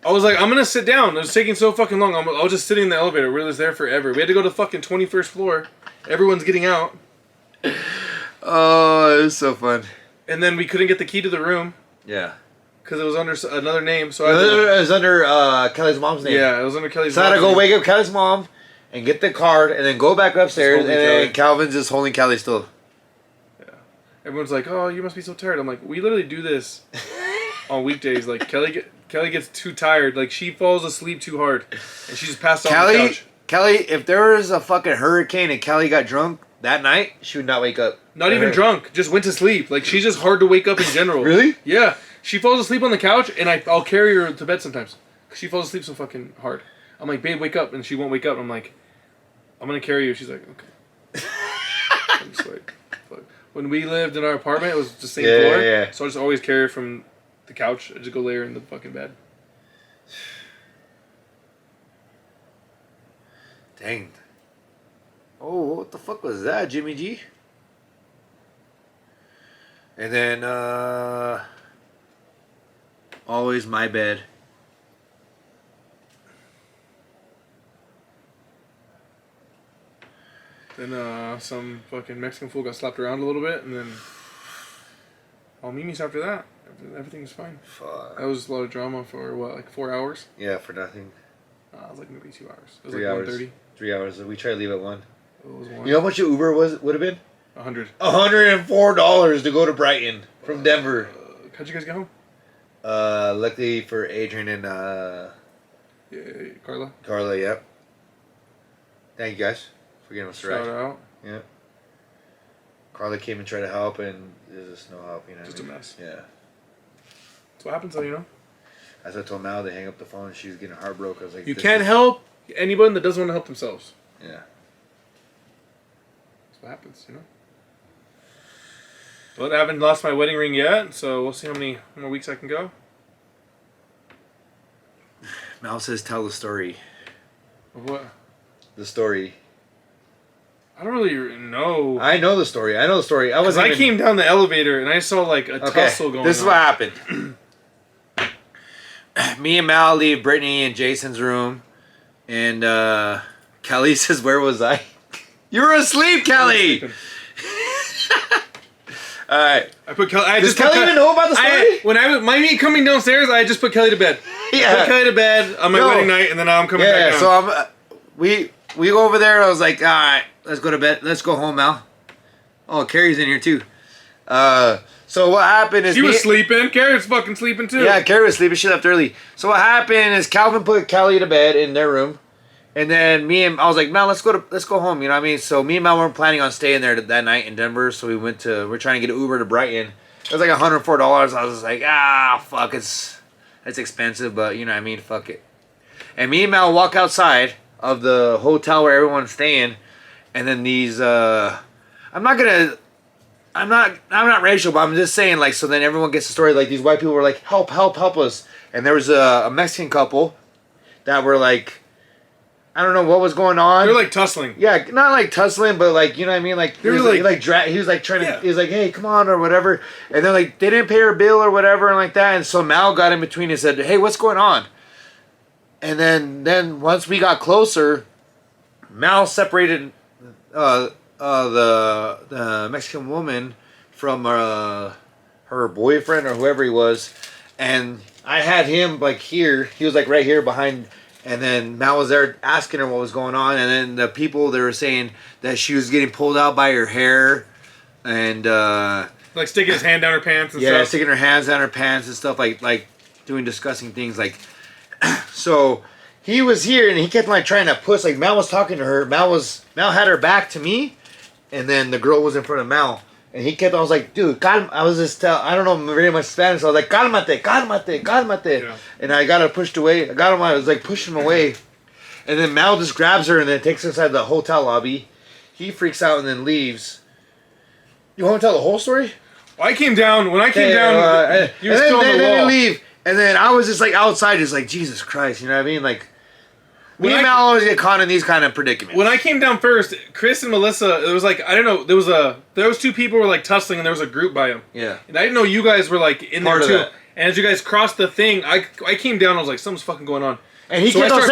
I was like, I'm gonna sit down. It was taking so fucking long. I was just sitting in the elevator. We were there forever. We had to go to fucking 21st floor. Everyone's getting out. Oh, it was so fun. And then we couldn't get the key to the room Yeah. because it was under another name. So It was under Kelly's mom's name. yeah, it was under Kelly's. So I had to mom's go name. wake up Kelly's mom and get the card and then go back upstairs and holding then Kelly. Calvin's just holding Kelly still. Everyone's like, "Oh, you must be so tired." I'm like, "We literally do this on weekdays. Like Kelly gets too tired. Like she falls asleep too hard, and she just passed out on the couch. Kelly, if there was a fucking hurricane and Kelly got drunk that night, she would not wake up. Not even drunk, just went to sleep. Like she's just hard to wake up in general. Really? Yeah. She falls asleep on the couch, and I'll carry her to bed sometimes. She falls asleep so fucking hard. I'm like, "Babe, wake up," and she won't wake up. I'm like, "I'm gonna carry you." She's like, "Okay." I'm just like, fuck. When we lived in our apartment, it was the same floor. Yeah. So I just always carry her from the couch. I just go lay her in the fucking bed. Dang. Oh, what the fuck was that, Jimmy G? And then, always my bed. Then some fucking Mexican fool got slapped around a little bit, and then all Mimi's after that. Everything was fine. Fuck. That was a lot of drama for what, like 4 hours? Yeah, for nothing. It was like maybe 2 hours. It was 3 like hours. 1:30. 3 hours. We tried to leave at 1. It was 1. You know how much your Uber would have been? 100. $104 to go to Brighton from Denver. How'd you guys get home? Luckily for Adrian and Yeah, Carla. Carla, yep. Thank you guys for getting us a Shout ride. out. Yeah. Carla came and tried to help, and there's just no help, you know. Just what I a mean? mess. Yeah. That's what happens, though, you know. As I told Mal, they hang up the phone, and she was getting heartbroken. I was like, You this can't is- help anyone that doesn't want to help themselves. Yeah. That's what happens, you know. But I haven't lost my wedding ring yet, so we'll see how many more weeks I can go. Mal says, tell the story. Of what? The story. I don't really know. I know the story. I Because I came down the elevator and I saw like a tussle going on. This is what happened. Me and Mal leave Brittany and Jason's room, and Kelly says, "Where was I?" You were asleep, Kelly. All right. I put Kelly. Does Kelly even know about the story? When me coming downstairs, I just put Kelly to bed. Yeah. Put Kelly to bed on my No. wedding night, and then I'm coming back Yeah. down. So I'm. We go over there. I was like, all right, let's go to bed. Let's go home, Mal. Oh, Carrie's in here too. So what happened is she was sleeping. Carrot's fucking sleeping too. Yeah, Carrie was sleeping. She left early. So what happened is Calvin put Kelly to bed in their room, And then I was like, Mal, let's go home. You know what I mean? So me and Mal weren't planning on staying there that night in Denver. So we're trying to get an Uber to Brighton. It was like $104. I was just like, fuck, it's expensive, but you know what I mean? Fuck it. And me and Mal walk outside of the hotel where everyone's staying, and then these I'm not racial, but I'm just saying, like, so then everyone gets the story, like, these white people were like, help us. And there was a Mexican couple that were like, I don't know what was going on. They were like tussling. Yeah, not like tussling, but like, you know what I mean? Like, he was like trying to, he was like, hey, come on, or whatever. And then like, they didn't pay her bill or whatever, and like that. And so Mal got in between and said, hey, what's going on? And then once we got closer, Mal separated the Mexican woman from her boyfriend or whoever he was, and I had him like here. He was like right here behind, and then Mal was there asking her what was going on, and then the people, they were saying that she was getting pulled out by her hair, and like sticking his hand down her pants and stuff. Yeah, sticking her hands down her pants and stuff, like doing disgusting things. Like, so he was here and he kept like trying to push. Like Mal was talking to her. Mal had her back to me, and then the girl was in front of Mal. And he kept, I was like, dude, I was just I don't know very much Spanish. So I was like, cálmate. Yeah. And I got her pushed away. I was like pushing him away. And then Mal just grabs her and then takes her inside the hotel lobby. He freaks out and then leaves. You want me to tell the whole story? Well, when I came down, you were still on the wall. Then leave. And then I was just like outside, just like, Jesus Christ, you know what I mean? Like, me and Mal always get caught in these kind of predicaments. When I came down first, Chris and Melissa, it was like, I don't know, there was two people who were like tussling and there was a group by them. Yeah. And I didn't know you guys were like in Part there too. That. And as you guys crossed the thing, I came down, I was like, something's fucking going on. And he kept on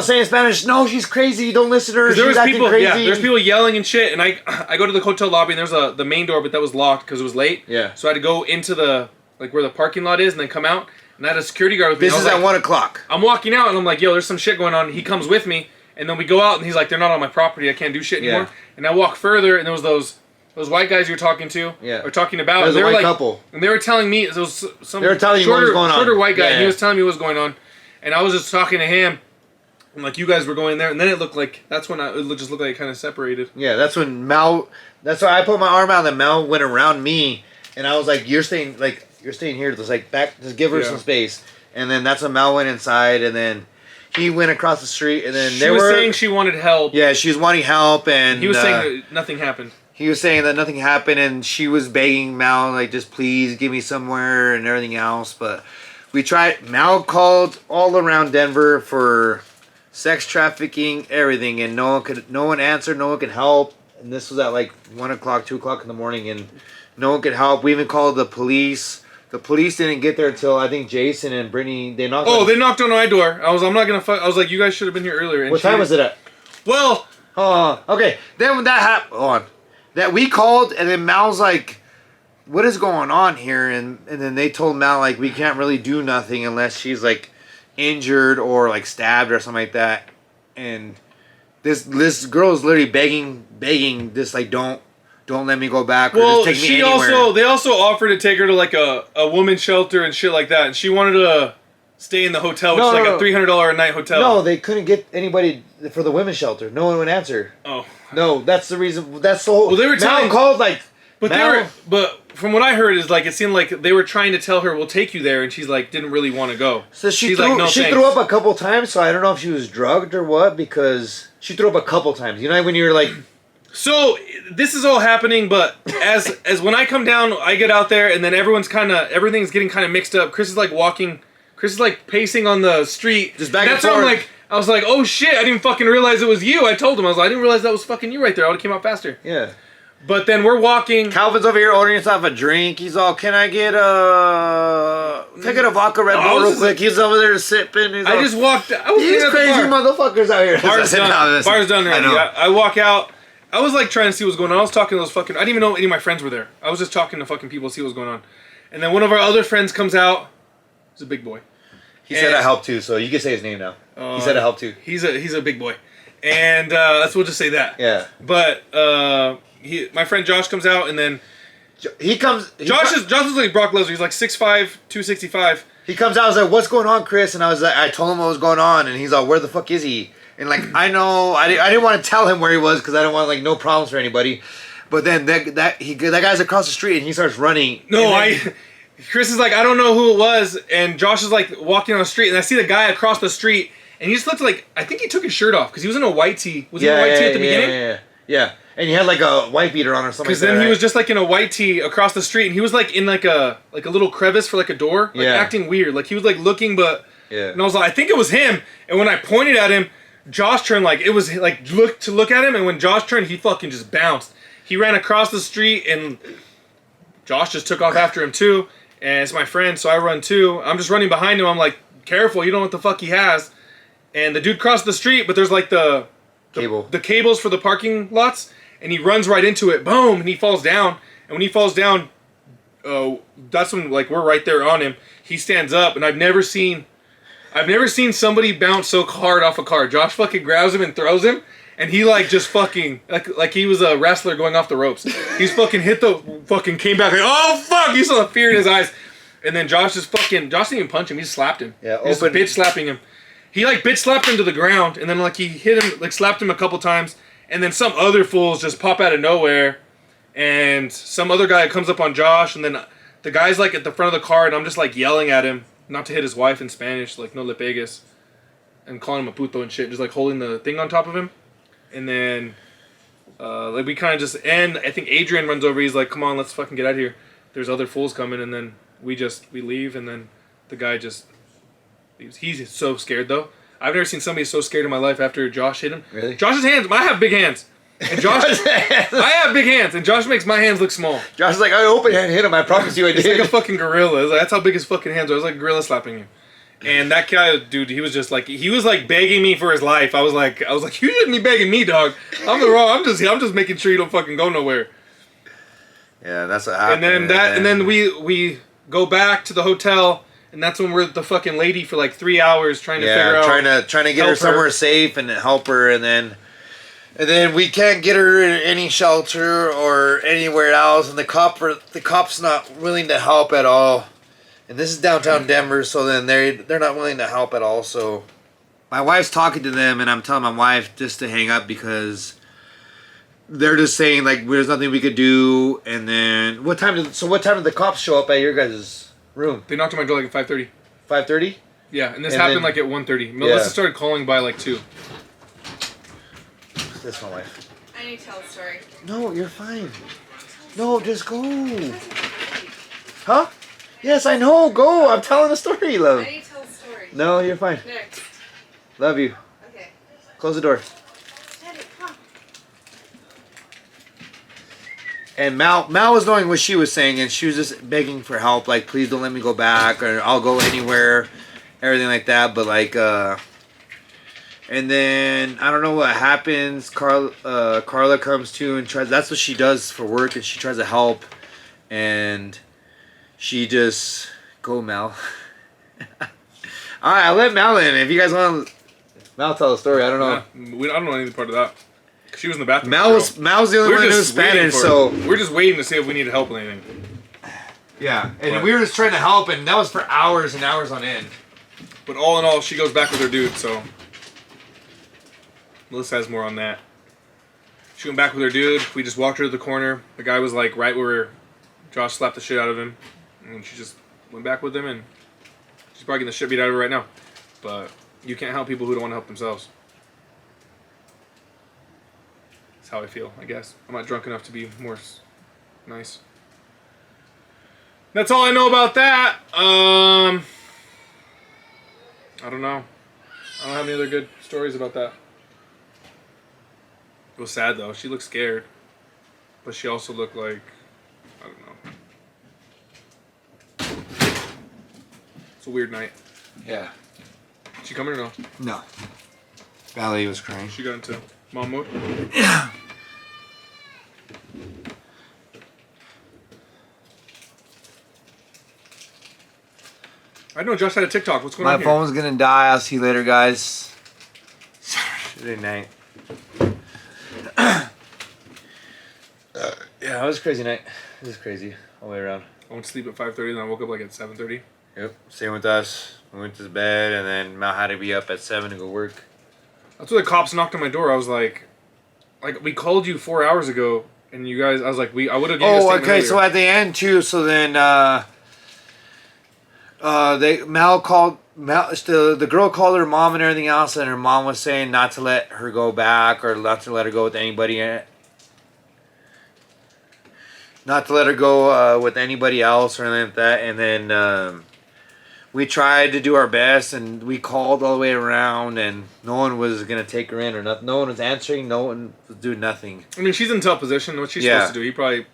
saying in Spanish, no, she's crazy, don't listen to her, she's acting crazy. Yeah, there's people yelling and shit, and I go to the hotel lobby and there's the main door, but that was locked because it was late. Yeah. So I had to go into the, like where the parking lot is and then come out. And I had a security guard with me. This is at 1 o'clock. I'm walking out and I'm like, yo, there's some shit going on. He comes with me, and then we go out and he's like, they're not on my property. I can't do shit anymore. Yeah. And I walk further, and there was those white guys you were talking to, or talking about. There's a white couple. And they were telling me, it was some they were telling you what was going on. Shorter white guy, and he was telling me what was going on. And I was just talking to him, and like you guys were going there, and then it looked like, that's when it just looked like it kind of separated. Yeah, that's when that's why I put my arm out and Mal went around me, and I was like, you're staying here, just like back, just give her some space. And then that's when Mal went inside, and then he went across the street, and then she was saying she wanted help. Yeah, she was wanting help, and he was saying that nothing happened. He was saying that nothing happened, and she was begging Mal, like, just please give me somewhere and everything else. But we tried. Mal called all around Denver for sex trafficking, everything, and no one answered, no one could help. And this was at like 1 o'clock, 2 o'clock in the morning, and no one could help. We even called the police. The police didn't get there until I think Jason and Brittany, they knocked on my door. I was like, you guys should have been here earlier. And what time was it at? Well, okay. Then when that happened, that we called, and then Mal's like, what is going on here? And then they told Mal, like, we can't really do nothing unless she's like injured or like stabbed or something like that. And this girl is literally begging this, like, don't let me go back, or just take me anywhere. They also offered to take her to like a women's shelter and shit like that, and she wanted to stay in the hotel, which is like a $300 a night hotel. No, they couldn't get anybody for the women's shelter. No one would answer. Oh. No, that's the reason. That's the whole. Well, they were called like. But from what I heard is like it seemed like they were trying to tell her we'll take you there, and she's like didn't really want to go. So she threw up a couple times. So I don't know if she was drugged or what, because she threw up a couple times. You know when you're like. So this is all happening, but as when I come down, I get out there, and then everything's getting kind of mixed up. Chris is like pacing on the street. Just back and forth. That's how I was like, oh shit, I didn't fucking realize it was you. I told him, I didn't realize that was fucking you right there. I would have came out faster. Yeah. But then we're walking. Calvin's over here ordering himself a drink. He's all, can I get a vodka Red Bull real quick? He's over there sipping. These crazy motherfuckers out here. Bar's done already. I walk out. I was like trying to see what's going on. I was talking to those fucking. I didn't even know any of my friends were there. I was just talking to fucking people to see what's going on. And then one of our other friends comes out. He's a big boy. He said I helped too, so you can say his name now. He said I helped too. He's a big boy, and we'll just say that. Yeah. But my friend Josh comes out, and then Josh is like Brock Lesnar. He's like 6'5", 265. He comes out. I was like, "What's going on, Chris?" And I told him what was going on, and he's like, "Where the fuck is he?" And like I know I didn't want to tell him where he was because I don't want like no problems for anybody. But then that guy's across the street and he starts running. No, Chris is like, I don't know who it was, and Josh is like walking on the street, and I see the guy across the street, and he just looked like, I think he took his shirt off because he was in a white tee. Was he in a white tee at the beginning? Yeah. And he had like a white beater on or something. Because then he was just like in a white tee across the street, and he was like in like a little crevice for like a door, like acting weird. Like he was like looking, but and I was like, I think it was him. And when I pointed at him, Josh turned like it was like look at him, and when Josh turned, he fucking just bounced. He ran across the street, and Josh just took off after him too. And it's my friend, so I run too. I'm just running behind him. I'm like, careful, you don't know what the fuck he has. And the dude crossed the street, but there's like the cables for the parking lots, and he runs right into it. Boom, and he falls down. And when he falls down, that's when like we're right there on him. He stands up, and I've never seen somebody bounce so hard off a car. Josh fucking grabs him and throws him. And he like just fucking like he was a wrestler going off the ropes. He's fucking hit the fucking came back like, oh fuck! You saw the fear in his eyes. And then Josh didn't even punch him. He just slapped him. Yeah, he just bitch slapping him. He like bitch slapped him to the ground, and then like he hit him, like slapped him a couple times, and then some other fools just pop out of nowhere, and some other guy comes up on Josh, and then the guy's like at the front of the car, and I'm just like yelling at him not to hit his wife in Spanish, like no le pegues, and calling him a puto and shit, just like holding the thing on top of him. And then, like we kind of just end. I think Adrian runs over. He's like, "Come on, let's fucking get out of here. There's other fools coming." And then we leave. And then the guy just leaves. He's so scared though. I've never seen somebody so scared in my life after Josh hit him. Really? Josh's hands. I have big hands. And Josh, I have big hands, and Josh makes my hands look small. Josh is like, I hope I hadn't hit him. I promise you I did. He's like a fucking gorilla. That's how big his fucking hands are. It was like a gorilla slapping him. And that guy, dude, he was just like, he was like begging me for his life. I was like, you shouldn't be begging me, dog. I'm the wrong. I'm just making sure you don't fucking go nowhere. Yeah, that's what happened. And then we go back to the hotel, and that's when we're with the fucking lady for like 3 hours trying to figure out. trying to get her somewhere safe and help her, and then we can't get her in any shelter or anywhere else, and the cop's not willing to help at all. And this is downtown Denver, so then they're not willing to help at all. So my wife's talking to them, and I'm telling my wife just to hang up because they're just saying like there's nothing we could do. And then what time did the cops show up at your guys' room? They knocked on my door like at 5:30. 5:30? Yeah, and this happened like at 1:30. Melissa started calling by like 2. That's my wife. I need to tell a story. No, you're fine. No, just go. Huh? Yes, I know. Go. I'm telling a story, love. I need to tell a story. No, you're fine. Next. Love you. Okay. Close the door. Daddy, come. And Mal was knowing what she was saying, and she was just begging for help. Like, please don't let me go back, or I'll go anywhere, everything like that. But like, and then I don't know what happens. Carla comes to and tries. That's what she does for work, and she tries to help, and she just go Mal. All right, I'll let Mal in. If you guys want, Mal tell the story. I don't know. Yeah, I don't know any part of that. She was in the bathroom. Mal's the only one who knows Spanish, so we're just waiting to see if we need help with anything. Yeah, and we were just trying to help, and that was for hours and hours on end. But all in all, she goes back with her dude. So Melissa has more on that. She went back with her dude. We just walked her to the corner. The guy was like right where Josh slapped the shit out of him. And she just went back with him, and she's probably getting the shit beat out of her right now. But you can't help people who don't want to help themselves. That's how I feel, I guess. I'm not drunk enough to be more nice. That's all I know about that. I don't know. I don't have any other good stories about that. It was sad, though. She looked scared. But she also looked like, I don't know. It's a weird night. Yeah. She coming or no? No. Valerie was crying. She got into mom mode? Yeah. I know Josh had a TikTok. What's going My on here? phone's gonna die. I'll see you later, guys. Saturday night. Yeah, it was a crazy night. It was crazy all the way around. I went to sleep at 5:30, then I woke up like at 7:30. Yep, same with us. We went to bed, and then Mal had to be up at 7 to go work. That's when the cops knocked on my door. I was like, we called you 4 hours ago, and you guys, I was like, I would have given you a statement okay. earlier. So at the end too. So then, the girl called her mom and everything else, and her mom was saying not to let her go back or not to let her go with anybody. Not to let her go with anybody else or anything like that. And then we tried to do our best, and we called all the way around, and no one was gonna take her in or nothing. No one was answering. No one was doing nothing. I mean, she's in a tough position. What she's supposed to do? He probably,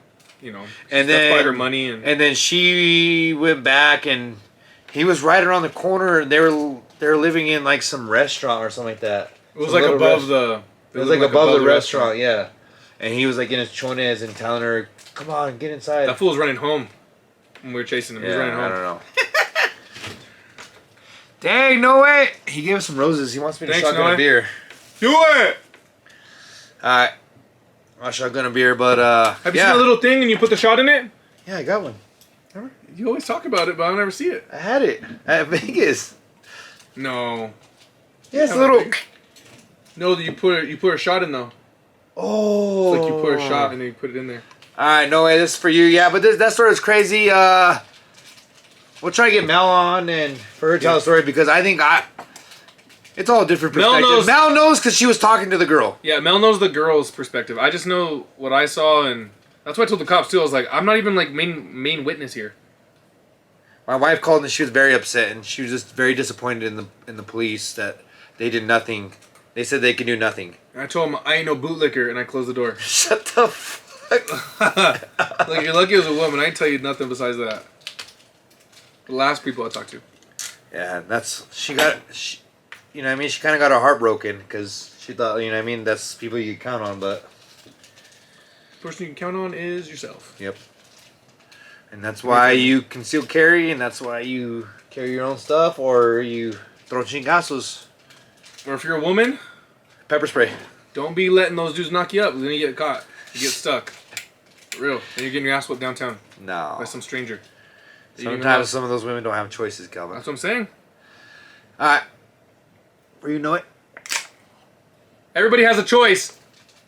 and that's probably her then money. And then she went back, and he was right around the corner. And they were living in like some restaurant or something like that. It was like above the. It was like above the restaurant, yeah. And he was like in his chones and telling her, "Come on, get inside." That fool was running home when we were chasing him. He was running home. I don't know. Dang, no way! He gave us some roses. He wants me to shotgun a beer. Do it! Alright. I'll shotgun a beer, but Have you seen a little thing and you put the shot in it? Yeah, I got one. Remember? You always talk about it, but I never see it. I had it at Vegas. No. Yeah, it's a little. No, you put a shot in though. Oh. It's like you put a shot and then you put it in there. Alright, no way, this is for you. Yeah, but that story is crazy. We'll try to get Mel on and for her to tell the story because I think it's all different perspectives. Mel knows because she was talking to the girl. Yeah, Mel knows the girl's perspective. I just know what I saw, and that's why I told the cops too. I was like, I'm not even like main witness here. My wife called and she was very upset and she was just very disappointed in the police that they did nothing. They said they could do nothing. And I told him I ain't no bootlicker, and I closed the door. Shut the fuck. Like, you're lucky it was a woman. I ain't tell you nothing besides that. The last people I talked to. Yeah, she you know what I mean? She kind of got her heart broken because she thought, you know what I mean? That's people you can count on, but. The person you can count on is yourself. Yep. And that's why you conceal carry, and that's why you carry your own stuff, or you throw chingazos. Or if you're a woman, pepper spray. Don't be letting those dudes knock you up. Then you get caught. You get stuck. For real. And you're getting your ass whipped downtown. No. By some stranger. Sometimes some of those women don't have choices, Calvin. That's what I'm saying. Alright. Where you know it? Everybody has a choice.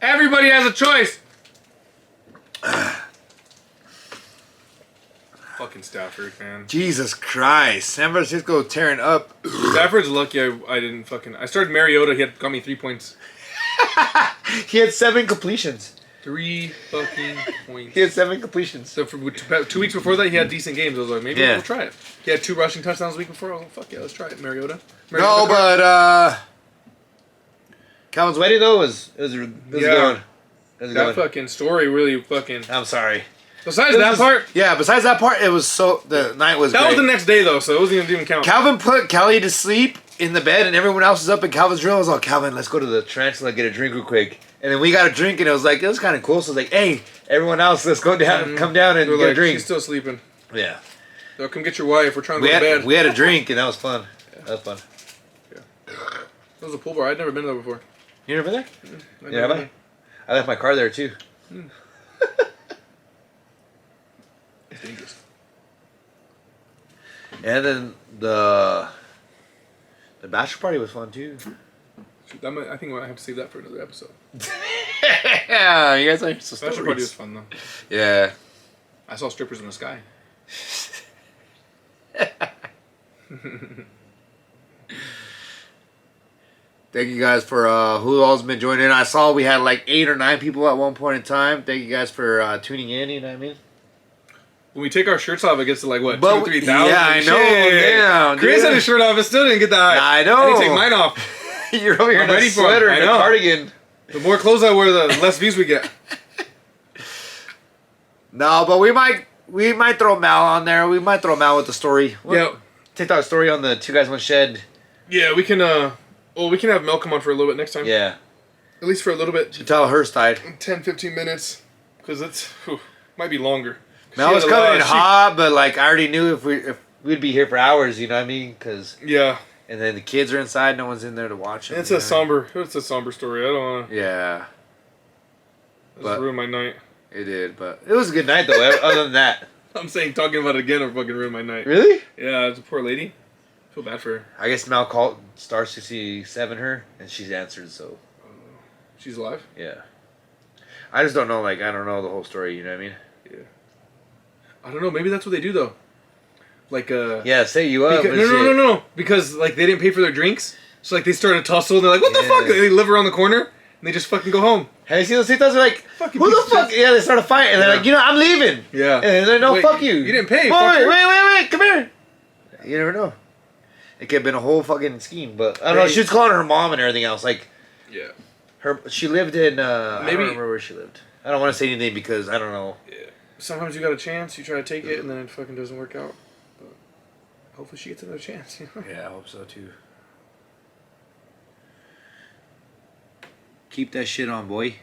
Everybody has a choice. Fucking Stafford, man. Jesus Christ. San Francisco tearing up. Stafford's lucky I didn't fucking... I started Mariota. He got me 3 points. He had 7 completions. 3 fucking points. He had 7 completions. So for 2 weeks before that, he had decent games. I was like, maybe we'll try it. He had 2 rushing touchdowns the week before. I was like, fuck yeah, let's try it. Mariota. No, but Calvin's wedding though was a good one. That fucking story really fucking... I'm sorry. Besides that part? Yeah, besides that part, it was so... The night was That great. was the next day, though, so it wasn't even count. Calvin put Kelly to sleep in the bed, and everyone else was up in Calvin's room. I was like, Calvin, let's go to the Tarantula and get a drink real quick. And then we got a drink, and it was kind of cool. So I was like, hey, everyone else, let's go down, come down and get a drink. She's still sleeping. Yeah. So come get your wife. We're trying to go to bed. We had a drink, and that was fun. Yeah. That was fun. Yeah. That was a pool bar. I'd never been there before. You never been there? Yeah, have I? I left my car there, too. It's dangerous. And then the bachelor party was fun, too. I think I have to save that for another episode. Yeah, you guys are so stories. Bachelor party was fun, though. Yeah. I saw strippers in the sky. Thank you guys for who all's been joining in. I saw we had like 8 or 9 people at one point in time. Thank you guys for tuning in, you know what I mean? When we take our shirts off, it gets to like, what, 2,000 or 3,000? Yeah, I know. Damn, Chris had his shirt off and still didn't get that high. I know. I didn't take mine off. You're over here in a sweater and a cardigan. The more clothes I wear, the less views we get. No, but we might throw Mal on there. We might throw Mal with the story. Yeah. TikTok story on the Two Guys One Shed. Yeah, we can we can have Mel come on for a little bit next time. Yeah. At least for a little bit. To tell her side. 10, 15 minutes. Because it's might be longer. Mel was coming in hot, but like I already knew if we'd be here for hours, you know what I mean? Cause and then the kids are inside, no one's in there to watch them. It's a somber story. I don't want to. Yeah. But ruin my night. It did, but it was a good night though. Other than that, I'm saying talking about it again or fucking ruin my night. Really? Yeah, it's a poor lady. feel bad for her. I guess Mal called Star 67 her, and she's answered, so. She's alive? Yeah. I just don't know, like, I don't know the whole story, you know what I mean? Yeah. I don't know, maybe that's what they do, though. Like, Yeah, set you up. because, no. Because, like, they didn't pay for their drinks. So, like, they start a tussle, and they're like, what the fuck? They live around the corner, and they just fucking go home. Have you seen those TikToks? They're like, Fucking who the piece of fuck? shit. Yeah, they start a fight, and they're like, you know, I'm leaving. Yeah. And they're like, no, Wait, fuck you. You didn't pay. Wait, come here. You never know. It could have been a whole fucking scheme, but I don't know. She was calling her mom and everything else. Like, Yeah. she lived in, I Maybe- don't remember where she lived. I don't want to say anything because I don't know. Yeah. Sometimes you got a chance, you try to take it, and then it fucking doesn't work out. But hopefully she gets another chance, you know? Yeah, I hope so too. Keep that shit on, boy.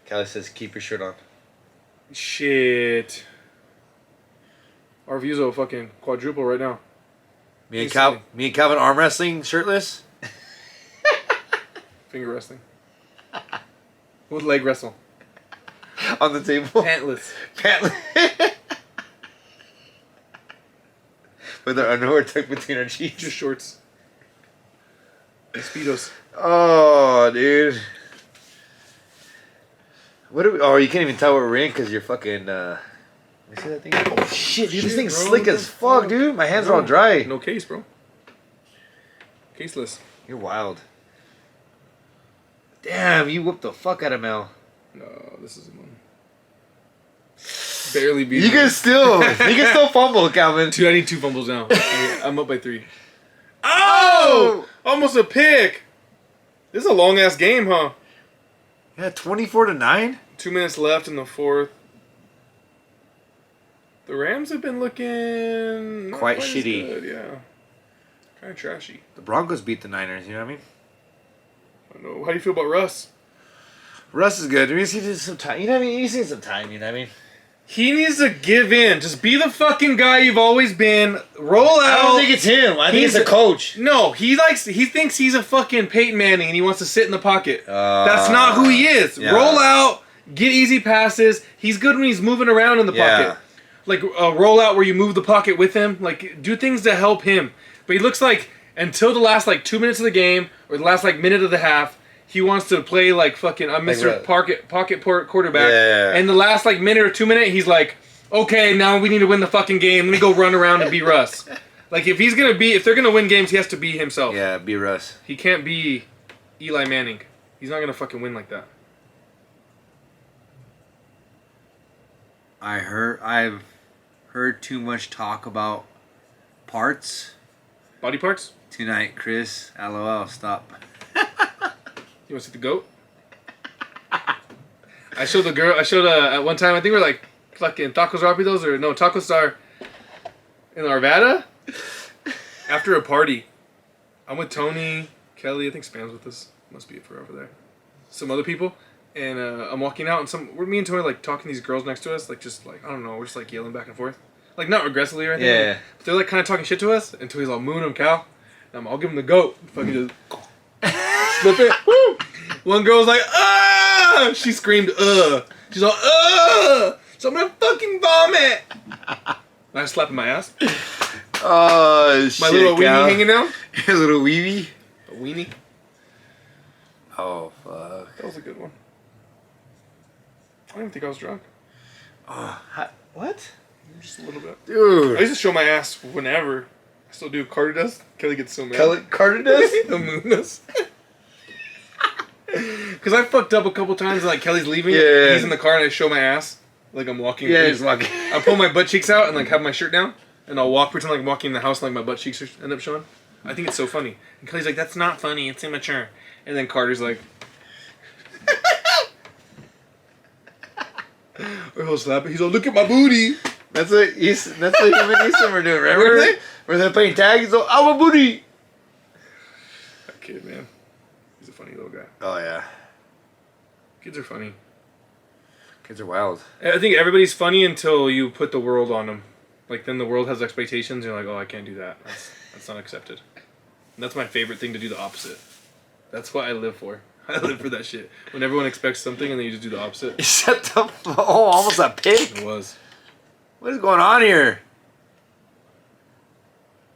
Callie says, keep your shirt on. Shit. Our views will fucking quadruple right now. Me and Calvin arm wrestling shirtless. Finger wrestling. With leg wrestle. On the table. Pantless. With our underwear tucked between our cheeks. Just shorts. And Speedos. Oh, dude. What are we? Oh, you can't even tell what we're in because you're fucking. Let me see that thing. Oh shit, dude, this thing's bro, slick what as the fuck, fuck? dude. My hands are all dry. No case, bro. Caseless. You're wild. Damn, you whooped the fuck out of Mel. No, this isn't one. Barely beat You him. can still fumble, Calvin. Dude, I need 2 fumbles now. I'm up by 3. Oh! Almost a pick! This is a long ass game, huh? Yeah, 24-9. 2 minutes left in the 4th. The Rams have been looking not Quite as shitty. good, yeah. Kind of trashy. The Broncos beat the Niners. You know what I mean? I don't know. How do you feel about Russ? Russ is good. We just need some time. You know what I mean? You need some time. You know what I mean? He needs to give in. Just be the fucking guy you've always been. Roll out. I don't think it's him. I think it's He's a coach. No, he thinks he's a fucking Peyton Manning and he wants to sit in the pocket. That's not who he is. Yeah. Roll out, get easy passes. He's good when he's moving around in the pocket. Like a rollout where you move the pocket with him. Like do things to help him. But he looks like until the last like 2 minutes of the game or the last like minute of the half, he wants to play like fucking I'm Mr. Pocket quarterback. Yeah. And the last like minute or 2 minutes, he's like, okay, now we need to win the fucking game. Let me go run around and be Russ. Like if they're gonna win games, he has to be himself. Yeah, be Russ. He can't be Eli Manning. He's not gonna fucking win like that. I've heard too much talk about parts Body parts? tonight, Chris. LOL. Stop. You want to see the goat? I showed at one time, I think we're like fucking Tacos Rapidos or no, Taco Star in Arvada after a party. I'm with Tony, Kelly, I think Spam's with us. Must be it for over there. Some other people. And I'm walking out and me and Tony like talking to these girls next to us, like just like, I don't know, we're just like yelling back and forth. Like not aggressively or anything. Yeah. But they're like kind of talking shit to us and Tony's all mooning him, Cal. And I'll give him the goat. Fucking just slip it. Woo! One girl's like, ah! She screamed, She's all, so I'm gonna fucking vomit. And I slapping my ass. Oh, shit. My little weenie hanging out. Your little weenie? A weenie. Oh, fuck. That was a good one. I don't even think I was drunk. What? Just a little bit. I Dude. used to show my ass whenever. I still do. Carter does. Kelly gets so mad. Carter does? The moon does. Because I fucked up a couple times. Like Kelly's leaving. Yeah. He's in the car and I show my ass. Like I'm walking. Yeah, he's lucky. I pull my butt cheeks out and like have my shirt down. And I'll pretend like I'm walking in the house and like my butt cheeks end up showing. I think it's so funny. And Kelly's like, that's not funny. It's immature. And then Carter's like... or he'll slap it. He's like, look at my booty. That's what him and Easton were doing, remember? Really? Where they're playing tag, he's like, I'm a booty. That kid, man. He's a funny little guy. Oh, yeah. Kids are funny. Kids are wild. I think everybody's funny until you put the world on them. Like, then the world has expectations, and you're like, oh, I can't do that. That's not accepted. And that's my favorite thing, to do the opposite. That's what I live for. I live for that shit. When everyone expects something, and then you just do the opposite. Shut the Oh, almost a pig. It was. What is going on here?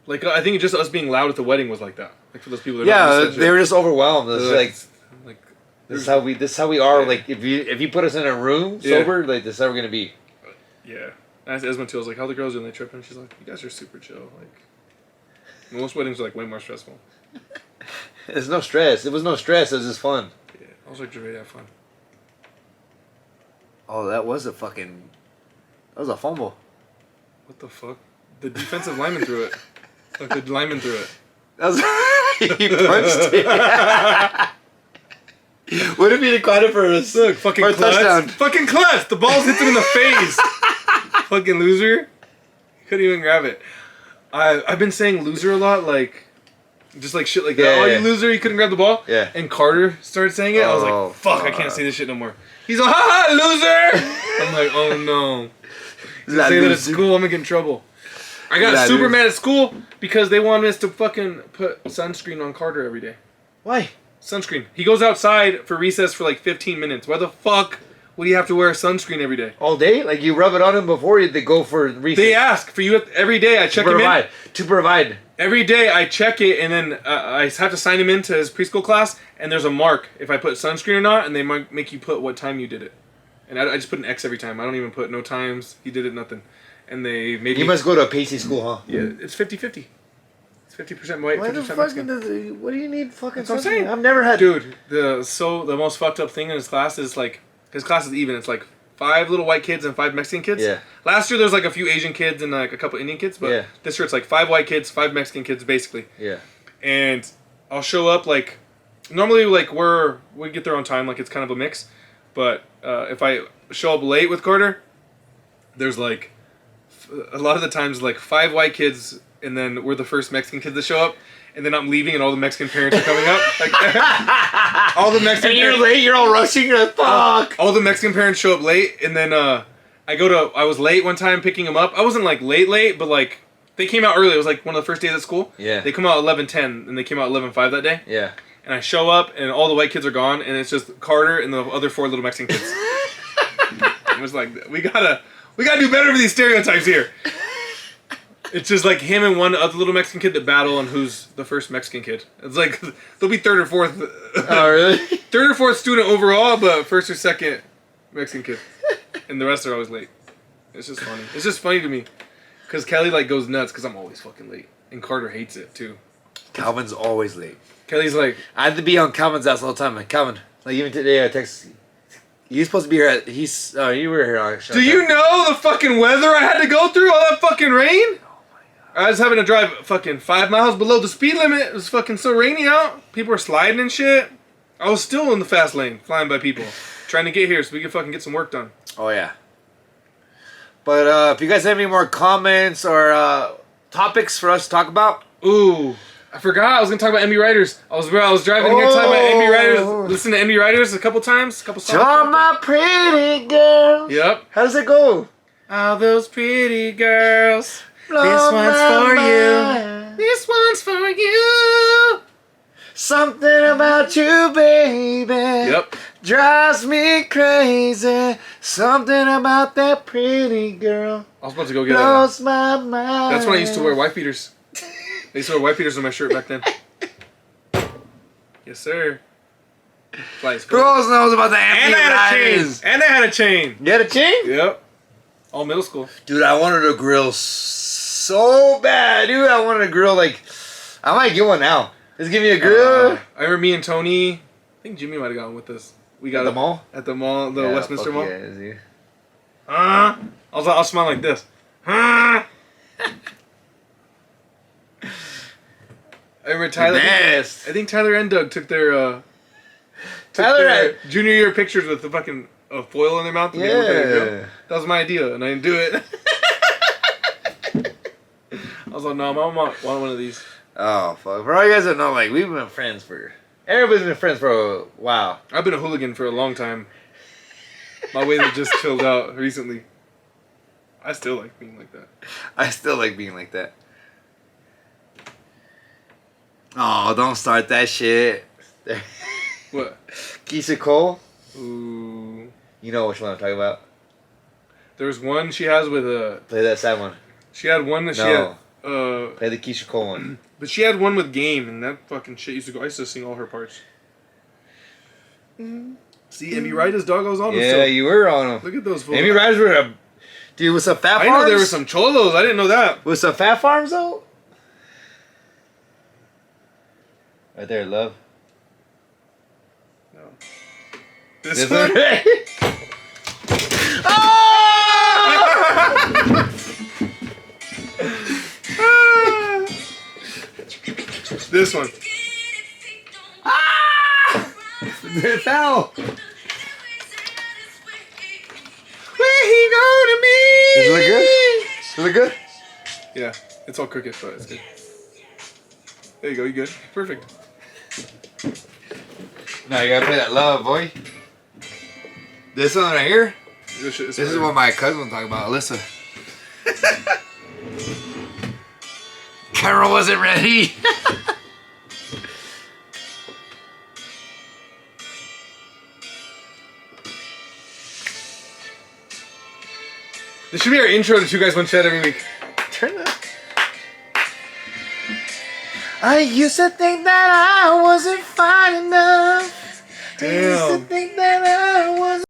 Like I think just us being loud at the wedding was like that. Like for those people that Yeah, don't understand they shit. were just overwhelmed. It's like this is how we are. Yeah. Like if you put us in a room Yeah. sober, like this is how we're gonna be. yeah. I asked Esma too. I was like, "How the girls doing? They tripping?" She's like, "You guys are super chill." Like most weddings are like way more stressful. There's no stress. It was no stress. It was just fun. Yeah, I was like, "Ready to have fun." Oh, that was a fumble. What the fuck? The defensive lineman threw it. Like the lineman threw it. That was he punched it. What if he caught it for a Look, fucking for a klutz. touchdown? Fucking klutz. The balls hit him in the face. Fucking loser. He couldn't even grab it. I've been saying loser a lot, like just like shit like that. Yeah, Oh, yeah. you loser! You couldn't grab the ball. Yeah. And Carter started saying it. I was Oh, like, fuck! I can't say this shit no more. He's like, ha ha, loser! I'm like, oh no. That Say that at loser. school, I'm gonna get in trouble. I got That super loser. mad at school because they wanted us to fucking put sunscreen on Carter every day. Why? Sunscreen. He goes outside for recess for like 15 minutes. Why the fuck would he have to wear a sunscreen every day? All day? Like you rub it on him before they go for recess. They ask for you every day. I check him in. To provide. Every day I check it, and then I have to sign him into his preschool class, and there's a mark if I put sunscreen or not, and they might make you put what time you did it. And I just put an X every time. I don't even put no times. He did it, nothing. And they made You me... must go to a Pacey school, huh? Yeah, it's 50-50. It's 50% white, Why the 50% fuck Mexican. what do you need fucking That's what I'm something? saying. I've never had... Dude, the most fucked up thing in his class is like... His class is even. It's like 5 little white kids and 5 Mexican kids. Yeah. Last year there's like a few Asian kids and like a couple Indian kids, but Yeah. this year it's like 5 white kids, 5 Mexican kids basically. Yeah. And I'll show up like... Normally like we get there on time, like it's kind of a mix. But if I show up late with Carter, there's like... A lot of the times like 5 white kids and then we're the first Mexican kids to show up. And then I'm leaving and all the Mexican parents are coming up. Like, all the Mexican And you're parents... late, you're all rushing, you're like, fuck! All the Mexican parents show up late, and then I was late one time picking them up. I wasn't like late, but like they came out early. It was like one of the first days at school. Yeah. They come out 11:10, and they came out 11:05 that day. Yeah. And I show up, and all the white kids are gone, and it's just Carter and the other 4 little Mexican kids. It was like we gotta do better for these stereotypes here. It's just like him and one other little Mexican kid that battle on who's the first Mexican kid. It's like they'll be 3rd or 4th. Oh, really? 3rd or 4th student overall, but 1st or 2nd Mexican kid. And the rest are always late. It's just funny. It's just funny to me. Because Kelly like goes nuts because I'm always fucking late. And Carter hates it too. Calvin's always late. Kelly's like... I had to be on Calvin's ass all the time. Like, Calvin, like even today I text... He's supposed to be here at... you were here. Do you know the fucking weather I had to go through? All that fucking rain? I was having to drive fucking 5 miles below the speed limit. It was fucking so rainy out. People were sliding and shit. I was still in the fast lane, flying by people. Trying to get here so we could fucking get some work done. Oh, yeah. But if you guys have any more comments or topics for us to talk about... Ooh, I forgot. I was gonna talk about MB Riders. I was driving here talking about MB Riders. Listen to MB Riders a couple times, a couple songs. To all my pretty girls. Yep. How does it go? All those pretty girls. Blow This one's my for mind. you. This one's for you. Something about you, baby. Yep. Drives me crazy. Something about that pretty girl. I was about to go get Blows my mind. That's when I used to wear white beaters. I used to wear white beaters on my shirt back then. Yes, sir. Flies. Who else knows about the And I had a chain. And I had a chain. You had a chain? Yep. All middle school. Dude, I wanted a grill so bad. Dude, I wanted a grill like... I might get one now. Just give me a grill. I remember me and Tony... I think Jimmy might have gone with us. We got At the it mall? At the mall, the Yeah, Westminster fuck Mall. yeah, is he? I'll smile like this. I remember Tyler. Best. I think Tyler and Doug took their Tyler, junior year pictures with the fucking foil in their mouth. And they looked at it, yeah. "Yep, that was my idea, and I didn't do it." I was like, "No, Mom, I want one of these." Oh, fuck. For all you guys that know, like, we've been friends for... Everybody's been friends for a while. I've been a hooligan for a long time. My ways have just chilled out recently. I still like being like that. I still like being like that. Oh, don't start that shit. What? Keisha Cole. Ooh. You know which one I'm talking about. There's one she has with a... Play that sad one. She had one that she No. had... Play the Keisha Cole one. But she had one with Game, and that fucking shit used to go. I used to sing all her parts. See, Amy Ryder's dog. I was on. Yeah, you were on them. Look at those. Fools. Amy Ryder's were a dude with some fat farms. I know there were some cholos. I didn't know that. With some fat farms though. Right there, love. No. This one. This one. It fell. Where he go to me? Does it look good? Does it look good? Yeah, it's all crooked, but it's good. There you go. You good? Perfect. Now you gotta play that love, boy. This one right here. This This is what my cousin was talking about, Alyssa. Camera wasn't ready. This should be our intro to Two Guys One Chat every week. Turn that. I used to think that I wasn't fine enough. I used to Damn. think that I was